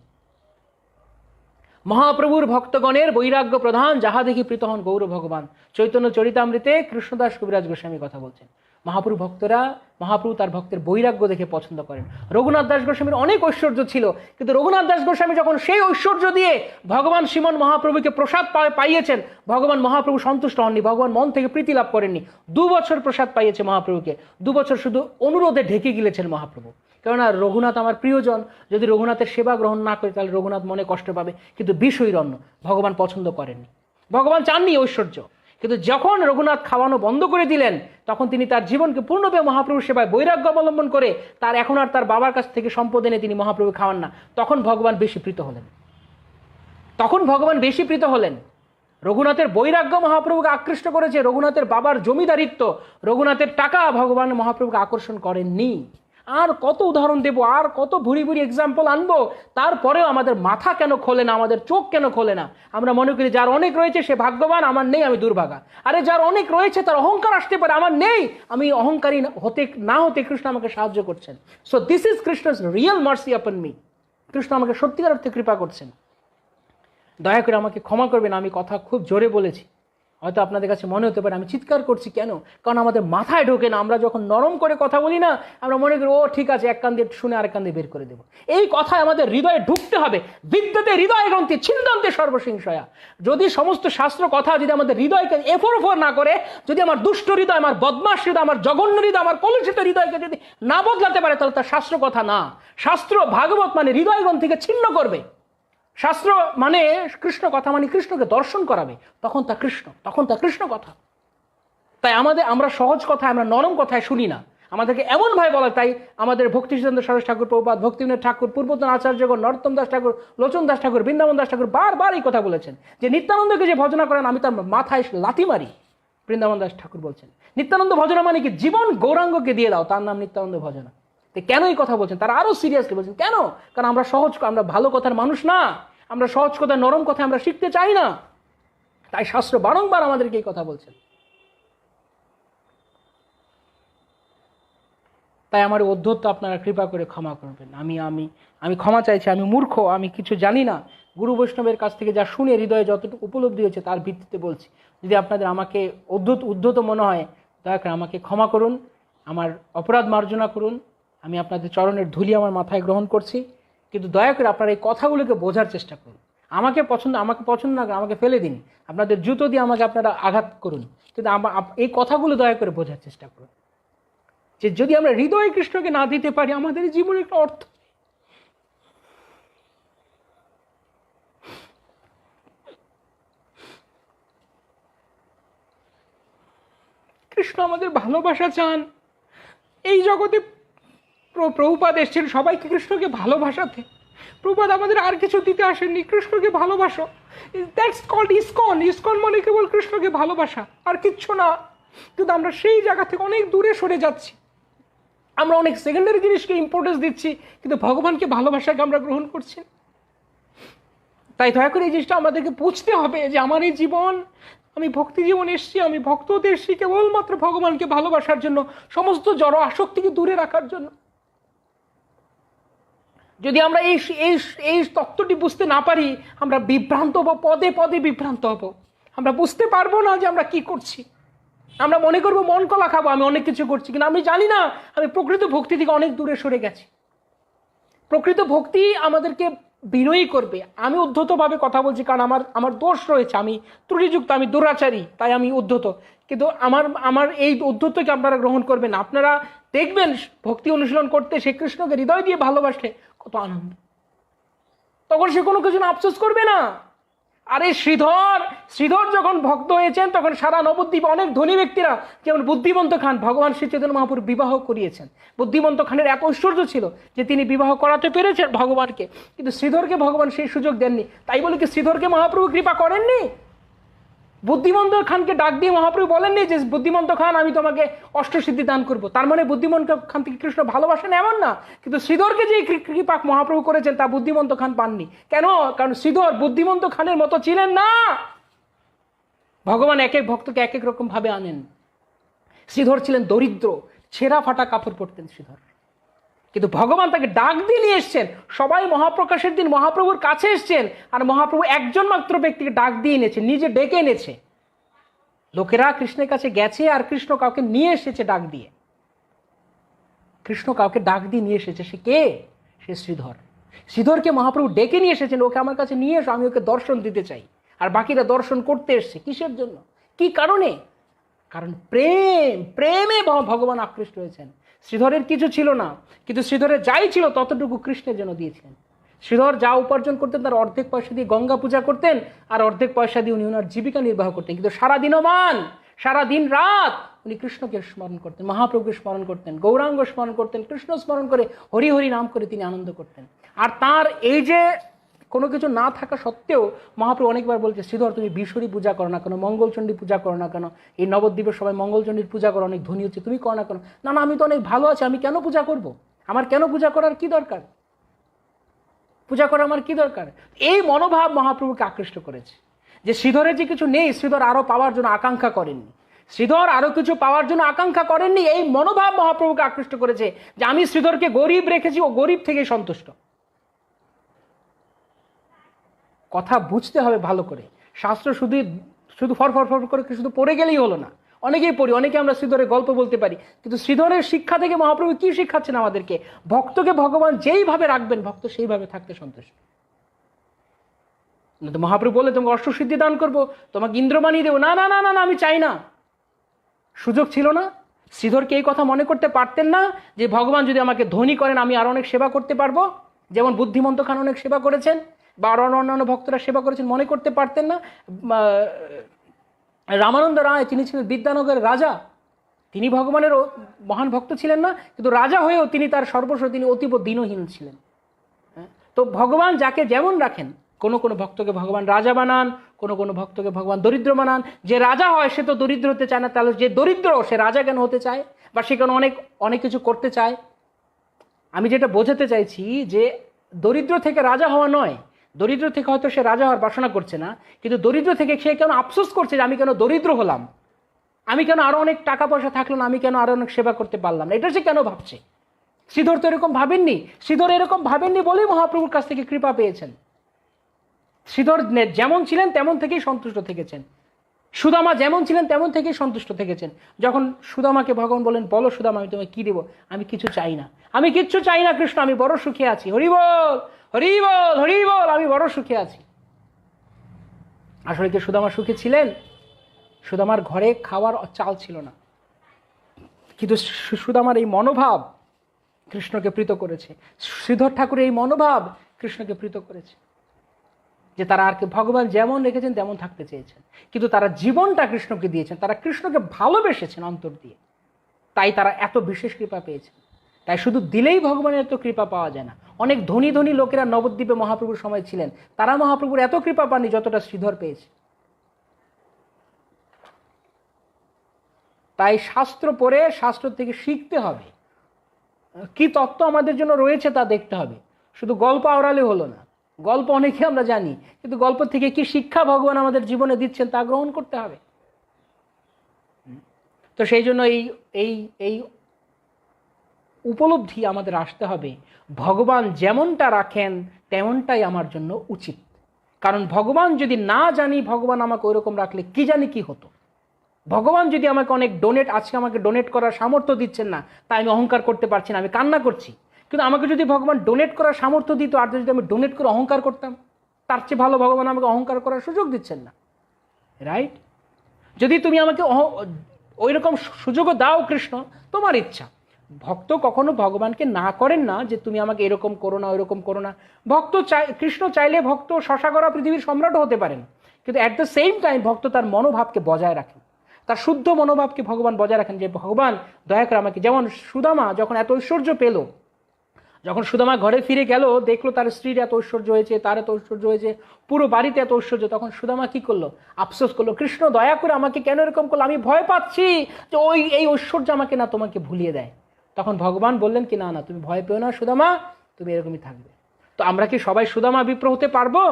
মহাপ্রভুর ভক্তগণের বৈরাগ্য প্রধান, যাহা দেখি প্রীত হন গৌর ভগবান। চৈতন্য চরিতামৃতে কৃষ্ণদাস কবিরাজ গোস্বামী কথা বলছেন। মহাপ্রভু ভক্তরা, মহাপ্রভু তার ভক্তের বৈরাগ্য দেখে পছন্দ করেন। রঘুনাথ দাস গোস্বামীর অনেক ঐশ্বর্য ছিল, কিন্তু রঘুনাথ দাস গোস্বামী যখন সেই ঐশ্বর্য দিয়ে ভগবান শ্রীমন মহাপ্রভুকে প্রসাদ পাইয়েছেন, ভগবান মহাপ্রভু সন্তুষ্ট হননি, ভগবান মন থেকে প্রীতি লাভ করেননি। 2 বছর প্রসাদ পাইয়েছে মহাপ্রভুকে, 2 বছর শুধু অনুরোধে ঢেকে গিলেছেন মহাপ্রভু। কেননা রঘুনাথ আমার প্রিয়জন, যদি রঘুনাথের সেবা গ্রহণ না করে তাহলে রঘুনাথ মনে কষ্ট পাবে। কিন্তু বিষয়রণ্য ভগবান পছন্দ করেননি, ভগবান চাননি ঐশ্বর্য। কিন্তু যখন রঘুনাথ খাওয়ানো বন্ধ করে দিলেন, তখন তিনি তার জীবনকে পূর্ণভাবে মহাপ্রভুর সেবায় বৈরাগ্য অবলম্বন করে, তার এখন আর তার বাবার কাছ থেকে সম্পদ এনে তিনি মহাপ্রভু খাওয়ান না। তখন ভগবান বেশি প্রীত হলেন, তখন ভগবান বেশি প্রীত হলেন। রঘুনাথের বৈরাগ্য মহাপ্রভুকে আকৃষ্ট করেছে, রঘুনাথের বাবার জমিদারিত্ব, রঘুনাথের টাকা ভগবান মহাপ্রভুকে আকর্ষণ করেননি। আর কত উদাহরণ দেব, আর কত ভুরি ভুরি এক্সাম্পল আনবো, তারপরেও আমাদের মাথা কেন খোলে না, আমাদের চোখ কেন খোলে না? আমরা মনে করি যার অনেক রয়েছে সে ভাগ্যবান, আমার নেই, আমি দুর্ভাগা। আরে যার অনেক রয়েছে তার অহংকার আসতে পারে, আমার নেই, আমি অহংকারী না হতে কৃষ্ণ আমাকে সাহায্য করছেন। So this is Krishna's real mercy upon me. Krishna আমাকে সত্যিকার অর্থে কৃপা করছেন। দয়া করে আমাকে ক্ষমা করবেন, আমি কথা খুব জোরে বলেছি, হয়তো আপনাদের কাছে মনে হতে পারে আমি চিৎকার করছি। কেন? কারণ আমাদের মাথায় ঢোকে না। আমরা যখন নরম করে কথা বলি না, আমরা মনে করি ও ঠিক আছে, এক কান দিয়ে শুনে আরেক কান দিয়ে বের করে দেবো। এই কথা আমাদের হৃদয়ে ঢুকতে হবে। বিদ্যতে হৃদয় গ্রন্থি ছিন্দন্তে সর্বসিংসয়া। যদি সমস্ত শাস্ত্র কথা যদি আমাদের হৃদয়কে এফোর ওফোর না করে, যদি আমার দুষ্ট হৃদয়, আমার বদমাশ হৃদয়, আমার জঘন্য হৃদয়, আমার কলুষিত হৃদয়কে যদি না বদলাতে পারে, তাহলে তার শাস্ত্র কথা না। শাস্ত্র ভাগবত মানে হৃদয় গ্রন্থিকে ছিন্ন করবে। শাস্ত্র মানে কৃষ্ণ কথা, মানে কৃষ্ণকে দর্শন করাবে, তখন তা কৃষ্ণ কথা। তাই আমরা সহজ কথা, আমরা নরম কথায় শুনি না, আমাদেরকে এমনভাবে বলা। তাই আমাদের ভক্তি সিদ্ধান্ত সরোজ ঠাকুর প্রভুপাদ, ভক্তিবিনোদ ঠাকুর, পূর্বতন আচার্যগণ, নরোত্তম দাস ঠাকুর, লোচন দাস ঠাকুর, বৃন্দাবন দাস ঠাকুর বারবার এই কথা বলেছেন যে নিত্যানন্দকে যে ভজনা করেন আমি তার মাথায় লাথি মারি। বৃন্দাবন দাস ঠাকুর বলছেন নিত্যানন্দ ভজনা মানে কি? জীবন গৌরাঙ্গকে দিয়ে দাও, তার নাম নিত্যানন্দ ভজনা। কেন এই কথা বলছেন? তারা আরো সিরিয়াসলি বলছেন কেন? কারণ আমরা আমরা ভালো কথার মানুষ না, আমরা সহজ কথা, নরম কথা আমরা শিখতে চাই না। তাই শাস্ত্র বারংবার আমাদেরকে এই কথা বলছেন। তাই আমার অধ্যত্ব আপনারা কৃপা করে ক্ষমা করবেন। আমি ক্ষমা চাইছি, আমি মূর্খ, আমি কিছু জানি না। গুরু বৈষ্ণবের কাছ থেকে যা শুনে হৃদয়ে যতটুকু উপলব্ধি হয়েছে তার ভিত্তিতে বলছি। যদি আপনাদের আমাকে উদ্ধত মনে হয়, দয়া করে আমাকে ক্ষমা করুন, আমার অপরাধ মার্জনা করুন। আমি আপনাদের চরণের ধুলি আমার মাথায় গ্রহণ করছি, কিন্তু দয়া করে আপনারা এই কথাগুলোকে বোঝার চেষ্টা করুন। আমাকে পছন্দ না, আমাকে ফেলে দিন, আপনাদের জুতো দিয়ে আমাকে আপনারা আঘাত করুন, কিন্তু এই কথাগুলো দয়া করে বোঝার চেষ্টা করুন যে যদি আমরা হৃদয় কৃষ্ণকে না দিতে পারি, আমাদের জীবনে একটা অর্থ। কৃষ্ণ আমাদের ভালোবাসা চান। এই জগতে প্রভুপাদ এসেছেন সবাইকে কৃষ্ণকে ভালোবাসাতে। প্রভুপাদ আমাদের আর কিছু দিতে আসেননি, কৃষ্ণকে ভালোবাসো। That's called ISKCON. ইসকন মানে কেবল কৃষ্ণকে ভালোবাসা, আর কিচ্ছু না। কিন্তু আমরা সেই জায়গা থেকে অনেক দূরে সরে যাচ্ছি। আমরা অনেক সেকেন্ডারি জিনিসকে ইম্পর্টেন্স দিচ্ছি, কিন্তু ভগবানকে ভালোবাসাকে আমরা গ্রহণ করছি। তাই দয়া করে এই জিনিসটা আমাদেরকে বুঝতে হবে যে আমার এই জীবন, আমি ভক্তি জীবন এসেছি, আমি ভক্তদের এসেছি কেবলমাত্র ভগবানকে ভালোবাসার জন্য, সমস্ত জড় আসক্তিকে দূরে রাখার জন্য। যদি আমরা এই তত্ত্বটি বুঝতে না পারি, আমরা বিভ্রান্ত হব, পদে পদে বিভ্রান্ত হব। আমরা বুঝতে পারবো না যে আমরা কি করছি। আমরা মনে করবো মন কলা খাবো, আমি অনেক কিছু করছি, কিন্তু আমি জানি না আমি প্রকৃত ভক্তি থেকে অনেক দূরে সরে গেছি। প্রকৃত ভক্তি আমাদেরকে বিনয়ী করবে। আমি উদ্ধতভাবে কথা বলছি কারণ আমার দোষ রয়েছে, আমি ত্রুটিযুক্ত, আমি দুরাচারী, তাই আমি উদ্ধত। কিন্তু আমার এই উদ্ধতকে আপনারা গ্রহণ করবেন। আপনারা দেখবেন ভক্তি অনুশীলন করতে সে কৃষ্ণকে হৃদয় দিয়ে ভালোবাসে কত আনন্দ, তখন সে কোনো কিছু আফসোস করবে না। আরে শ্রীধর যখন ভক্ত হয়েছেন তখন সারা নবদ্বীপে অনেক ধনী ব্যক্তিরা, যেমন বুদ্ধিমন্ত খান, ভগবান শ্রী চৈতন্য মহাপ্রভু বিবাহ করিয়েছেন। বুদ্ধিমন্ত খানের এত ঐশ্বর্য ছিল যে তিনি বিবাহ করাতে পেরেছেন ভগবানকে, কিন্তু শ্রীধরকে ভগবান সেই সুযোগ দেননি। তাই বলে কি শ্রীধরকে মহাপ্রভু কৃপা করেননি? বুদ্ধিমন্ত খানকে ডাক দিয়ে মহাপ্রভু বলেননি যে বুদ্ধিমন্ত খান আমি তোমাকে অষ্টসিদ্ধি দান করবো। তার মানে বুদ্ধিমন্ত খান থেকে কৃষ্ণ ভালোবাসেন এমন না, কিন্তু শ্রীধরকে যে কৃপা মহাপ্রভু করেছেন তা বুদ্ধিমন্ত খান পাননি। কেন? কারণ শ্রীধর বুদ্ধিমন্ত খানের মতো ছিলেন না। ভগবান এক এক ভক্তকে এক এক রকম ভাবে আনেন। শ্রীধর ছিলেন দরিদ্র, ছেঁড়া ফাটা কাপড় পরতেন শ্রীধর, কিন্তু ভগবান তাকে ডাক দিয়ে নিয়ে এসছেন। সবাই মহাপ্রকাশের দিন মহাপ্রভুর কাছে এসছেন, আর মহাপ্রভু একজন মাত্র ব্যক্তিকে ডাক দিয়ে এনেছে, নিজে ডেকে এনেছে। লোকেরা কৃষ্ণের কাছে গেছে আর কৃষ্ণ কাউকে নিয়ে এসেছে ডাক দিয়ে। কৃষ্ণ কাউকে ডাক দিয়ে নিয়ে এসেছে, সে কে? সে শ্রীধর। শ্রীধরকে মহাপ্রভু ডেকে নিয়ে এসেছেন, ওকে আমার কাছে নিয়ে এসো, আমি ওকে দর্শন দিতে চাই। আর বাকিরা দর্শন করতে এসছে কিসের জন্য, কি কারণে? কারণ প্রেমে ভগবান আকৃষ্ট হয়েছেন। শ্রীধরের কিছু ছিল না, কিন্তু শ্রীধরের যাই ছিল ততটুকু কৃষ্ণের জন্য দিয়েছিলেন। শ্রীধর যা উপার্জন করতেন তার অর্ধেক পয়সা দিয়ে গঙ্গা পূজা করতেন, আর অর্ধেক পয়সা দিয়ে উনি ওনার জীবিকা নির্বাহ করতেন। কিন্তু সারা দিন রাত উনি কৃষ্ণকে স্মরণ করতেন, মহাপ্রভুকে স্মরণ করতেন, গৌরাঙ্গ স্মরণ করতেন, কৃষ্ণ স্মরণ করে হরি হরি নাম করে তিনি আনন্দ করতেন। আর তার এই যে কোনো কিছু না থাকা সত্ত্বেও মহাপ্রভু অনেকবার বলছে, শ্রীধর তুমি বিশ্বরী পূজা করো না কেন, মঙ্গলচণ্ডী পূজা করো না কেন, এই নবদ্বীপের সবাই মঙ্গলচণ্ডীর পূজা করো, অনেক ধনী হচ্ছে, তুমি করো না কেন? না আমি তো অনেক ভালো আছি, আমি কেন পূজা করব? আমার কেন পূজা করার কি দরকার? পূজা করা আমার কি দরকার? এই মনোভাব মহাপ্রভুকে আকৃষ্ট করেছে যে শ্রীধরের যে কিছু নেই, শ্রীধর আরো পাওয়ার জন্য আকাঙ্ক্ষা করেননি, শ্রীধর আরো কিছু পাওয়ার জন্য আকাঙ্ক্ষা করেননি। এই মনোভাব মহাপ্রভুকে আকৃষ্ট করেছে যে আমি শ্রীধরকে গরিব রেখেছি, ও গরিব থেকেই সন্তুষ্ট। কথা বুঝতে হবে ভালো করে। শাস্ত্র শুধু শুধু ফর ফর ফর করে শুধু পড়ে গেলেই হলো না। অনেকেই পড়ি, অনেকে আমরা শ্রীধরের গল্প বলতে পারি, কিন্তু শ্রীধরের শিক্ষা থেকে মহাপ্রভু কি শিক্ষাচ্ছেন আমাদেরকে? ভক্তকে ভগবান যেইভাবে রাখবেন ভক্ত সেইভাবে থাকতে সন্তুষ্ট। মহাপ্রভু বলে তোমাকে অষ্টসিদ্ধি দান করবো, তোমাকে ইন্দ্র বানিয়ে দেবো, না না না না না, আমি চাই না। সুযোগ ছিল না? শ্রীধরকে এই কথা মনে করতে পারতেন না যে ভগবান যদি আমাকে ধনী করেন আমি আরো অনেক সেবা করতে পারবো, যেমন বুদ্ধিমন্ত খান অনেক সেবা করেছেন বা আরো অন্যান্য ভক্তরা সেবা করেছেন? মনে করতে পারতেন না? রামানন্দ রায়, তিনি ছিলেন বিদ্যানগরের রাজা, তিনি ভগবানের মহান ভক্ত ছিলেন না, কিন্তু রাজা হয়েও তিনি তার সর্বস্ব, তিনি অতীব দীনহীন ছিলেন। তো ভগবান যাকে যেমন রাখেন, কোনো কোনো ভক্তকে ভগবান রাজা বানান, কোনো কোনো ভক্তকে ভগবান দরিদ্র বানান। যে রাজা হয় সে তো দরিদ্র হতে চায় না, তাহলে যে দরিদ্র সে রাজা কেন হতে চায়, বা সে কেন অনেক অনেক কিছু করতে চায়? আমি যেটা বোঝাতে চাইছি যে দরিদ্র থেকে রাজা হওয়া নয়, দরিদ্র থেকে হয়তো সে রাজা হওয়ার বাসনা করছে না, কিন্তু দরিদ্র থেকে সে কেন আফসোস করছে যে আমি কেন দরিদ্র হলাম, আমি কেন আরো অনেক টাকা পয়সা থাকলো না, আমি কেন আরো অনেক সেবা করতে পারলাম না, এটা সে কেন ভাবছে। শ্রীধর তো এরকম ভাবেননি। শ্রীধর এরকম ভাবেননি বলেই মহাপ্রভুর কাছ থেকে কৃপা পেয়েছেন। শ্রীধর যেমন ছিলেন তেমন থেকেই সন্তুষ্ট থেকেছেন, সুদামা যেমন ছিলেন তেমন থেকেই সন্তুষ্ট থেকেছেন। যখন সুদামাকে ভগবান বলেন, বলো সুদামা আমি তোমায় কি দেবো? আমি কিছু চাই না, আমি কিচ্ছু চাই না কৃষ্ণ, আমি বড় সুখে আছি, হরি বল হরি বল হরি বল, আমি বড় সুখে আছি। আসলে কি সুদামা সুখে ছিলেন? সুদামার ঘরে খাওয়ার চাল ছিল না, কিন্তু সুদামার এই মনোভাব কৃষ্ণকে প্রীত করেছে। শ্রীধর ঠাকুরের এই মনোভাব কৃষ্ণকে প্রীত করেছে যে তারা আর কি ভগবান যেমন রেখেছেন তেমন থাকতে চেয়েছেন, কিন্তু তারা জীবনটা কৃষ্ণকে দিয়েছেন, তারা কৃষ্ণকে ভালোবেসেছেন অন্তর দিয়ে, তাই তারা এত বিশেষ কৃপা পেয়েছেন। তাই শুধু দিলেই ভগবানের এত কৃপা পাওয়া যায় না। অনেক ধনী ধনী লোকেরা নবদ্বীপে মহাপ্রভুর সময় ছিলেন, তারা মহাপ্রভুর এত কৃপা পাননি যতটা শ্রীধর পেয়েছে। তাই শাস্ত্র পড়ে শাস্ত্র থেকে শিখতে হবে, কি তত্ত্ব আমাদের জন্য রয়েছে তা দেখতে হবে। শুধু গল্প আওড়ালে হলো না, গল্প অনেকে আমরা জানি, কিন্তু গল্প থেকে কি শিক্ষা ভগবান আমাদের জীবনে দিচ্ছেন তা গ্রহণ করতে হবে। তো সেই জন্য এই এই এই উপলব্ধি আমাদের আসতে হবে, ভগবান যেমনটা রাখেন তেমনটাই আমার জন্য উচিত। কারণ ভগবান যদি না জানি ভগবান আমাকে ওইরকম রাখলে কি জানি কি হতো। ভগবান যদি আমাকে অনেক আজকে আমাকে ডোনেট করার সামর্থ্য দিচ্ছেন না, তাই আমি অহংকার করতে পারছি না, আমি কান্না করছি। কিন্তু আমাকে যদি ভগবান ডোনেট করার সামর্থ্য দিত, আর যদি আমি ডোনেট করে অহংকার করতাম, তার চেয়ে ভালো ভগবান আমাকে অহংকার করার সুযোগ দিচ্ছেন না, রাইট? যদি তুমি আমাকে ওইরকম সুযোগও দাও কৃষ্ণ, তোমার ইচ্ছা। ভক্ত কখনো ভগবানকে না করেন না যে তুমি আমাকে এরকম করো না ওইরকম করো না। ভক্ত কৃষ্ণ চাইলে ভক্ত শশা করা পৃথিবীর সম্রাটও হতে পারেন, কিন্তু অ্যাট দ্য সেম টাইম ভক্ত তার মনোভাবকে বজায় রাখেন, তার শুদ্ধ মনোভাবকে ভগবান বজায় রাখেন, যে ভগবান দয়া করে আমাকে। যেমন সুদামা যখন এত ঐশ্বর্য পেল, যখন সুদামা ঘরে ফিরে গেল, দেখলো তার স্ত্রীর এত ঐশ্বর্য হয়েছে, তার এত ঐশ্বর্য হয়েছে, পুরো বাড়িতে এত ঐশ্বর্য, তখন সুদামা কি করলো? আফসোস করলো, কৃষ্ণ দয়া করে আমাকে কেন এরকম করলো, আমি ভয় পাচ্ছি যে এই ঐশ্বর্য আমাকে না তোমাকে ভুলিয়ে দেয়। তখন ভগবান বললেন কি, না না তুমি ভয় পেও না সুদামা, তুমি এরকমই থাকবে। তো আমরা কি সবাই সুদামা বিপ্র হতে পারবো?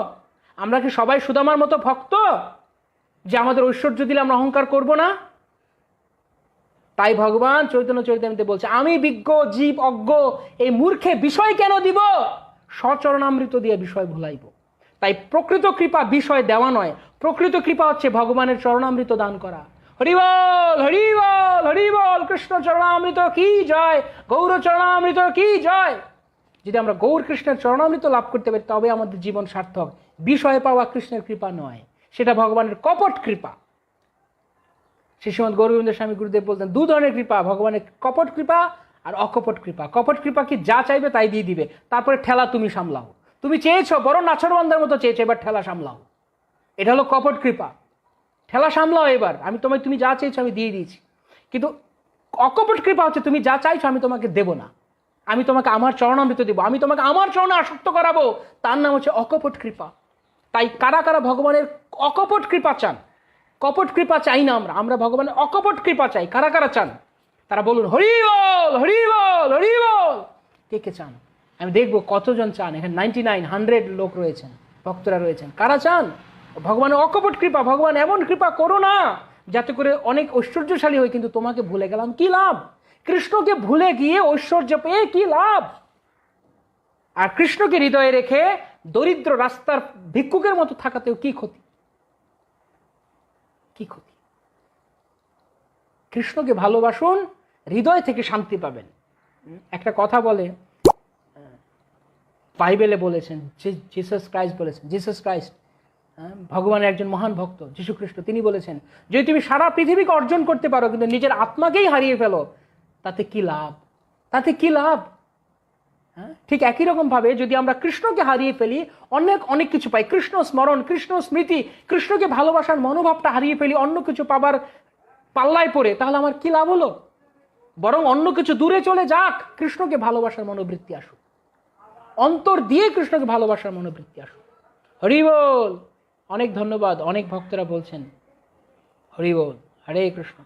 আমরা কি সবাই সুদামার মতো ভক্ত যে আমাদের ঐশ্বর্য দিলে আমরা অহংকার করব না? তাই ভগবান চৈতন্য চরিতামৃতে বলছে, আমি বিজ্ঞ জীব অজ্ঞ, এই মূর্খে বিষয় কেন দিব, সচরণামৃত দিয়ে বিষয় ভুলাইব। তাই প্রকৃত কৃপা বিষয় দেওয়া নয়, প্রকৃত কৃপা হচ্ছে ভগবানের চরণামৃত দান করা। হরিবল হরিবল হরিবল, কৃষ্ণ চরণামৃত কি জয়, গৌর চরণামৃত কি জয়। যদি আমরা গৌর কৃষ্ণের চরণামৃত লাভ করতে পারি তবে আমাদের জীবন সার্থক। বিষয় পাওয়া কৃষ্ণের কৃপা নয়, সেটা ভগবানের কপট কৃপা। শ্রীমৎ গৌরগোবিন্দ স্বামী গুরুদেব বলতেন, দু ধরনের কৃপা, ভগবানের কপট কৃপা আর অকপট কৃপা। কপট কৃপা কি যা চাইবে তাই দিয়ে দিবে, তারপরে ঠেলা তুমি সামলাও। তুমি চেয়েছো বড় নাছরবান্দার মতো চেয়েছো, এবার ঠেলা সামলাও। এটা হলো কপট কৃপা, ঠেলা সামলাও এবার, তুমি যা চেয়েছো আমি দিয়ে দিয়েছি। কিন্তু অকপট কৃপা হচ্ছে তুমি যা চাইছো আমি তোমাকে দেব না, আমি তোমাকে আমার চরণামৃত দেবো, আমি তোমাকে আমার চরণে আসক্ত করাবো, তার নাম হচ্ছে অকপট কৃপা। তাই কারা কারা ভগবানের অকপট কৃপা চান? কপট কৃপা চাই না আমরা ভগবানের অকপট কৃপা চাই। কারা কারা চান তারা বলুন হরি বল হরি বল হরি বল। কে কে চান? আমি দেখবো কতজন চান। এখানে 99 100 লোক রয়েছেন, ভক্তরা রয়েছেন। কারা চান ভগবানের অকপট কৃপা? ভগবান এমন কৃপা করো না যাতে করে অনেক ঐশ্বর্যশালী হই কিন্তু তোমাকে ভুলে গেলাম, কি লাভ? কৃষ্ণকে ভুলে গিয়ে ঐশ্বর্য পেয়ে কি লাভ? আর কৃষ্ণকে হৃদয়ে রেখে দরিদ্র রাস্তার ভিক্ষুকের মতো থাকাতেও কি ক্ষতি? কি ক্ষতি? কৃষ্ণকে ভালোবাসুন, হৃদয় থেকে শান্তি পাবেন। একটা কথা বলে, বাইবেলে বলেছেন, জিসাস ক্রাইস্ট বলেছেন, জিসাস ক্রাইস্ট ভগবানের একজন মহান ভক্ত যীশু খ্রিস্ট, তিনি বলেছেন যদি তুমি সারা পৃথিবীকে অর্জন করতে পারো কিন্তু নিজের আত্মাকেই হারিয়ে ফেলো, তাতে কি লাভ? তাতে কি লাভ? ঠিক একই রকম ভাবে যদি আমরা কৃষ্ণকে হারিয়ে ফেলি, অনেক অনেক কিছু পাই, কৃষ্ণ স্মরণ, কৃষ্ণ স্মৃতি, কৃষ্ণকে ভালোবাসার মনোভাবটা হারিয়ে ফেলি অন্য কিছু পাবার পাল্লায় পড়ে, তাহলে আমার কি লাভ হলো? বরং অন্য কিছু দূরে চলে যাক, কৃষ্ণকে ভালোবাসার মনোবৃত্তি আসুক, অন্তর দিয়ে কৃষ্ণকে ভালোবাসার মনোবৃত্তি আসুক। হরি বল। অনেক ধন্যবাদ। অনেক ভক্তরা বলছেন হরি বল, হরে কৃষ্ণ।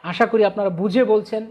আশা করি আপনারা বুঝে বলছেন।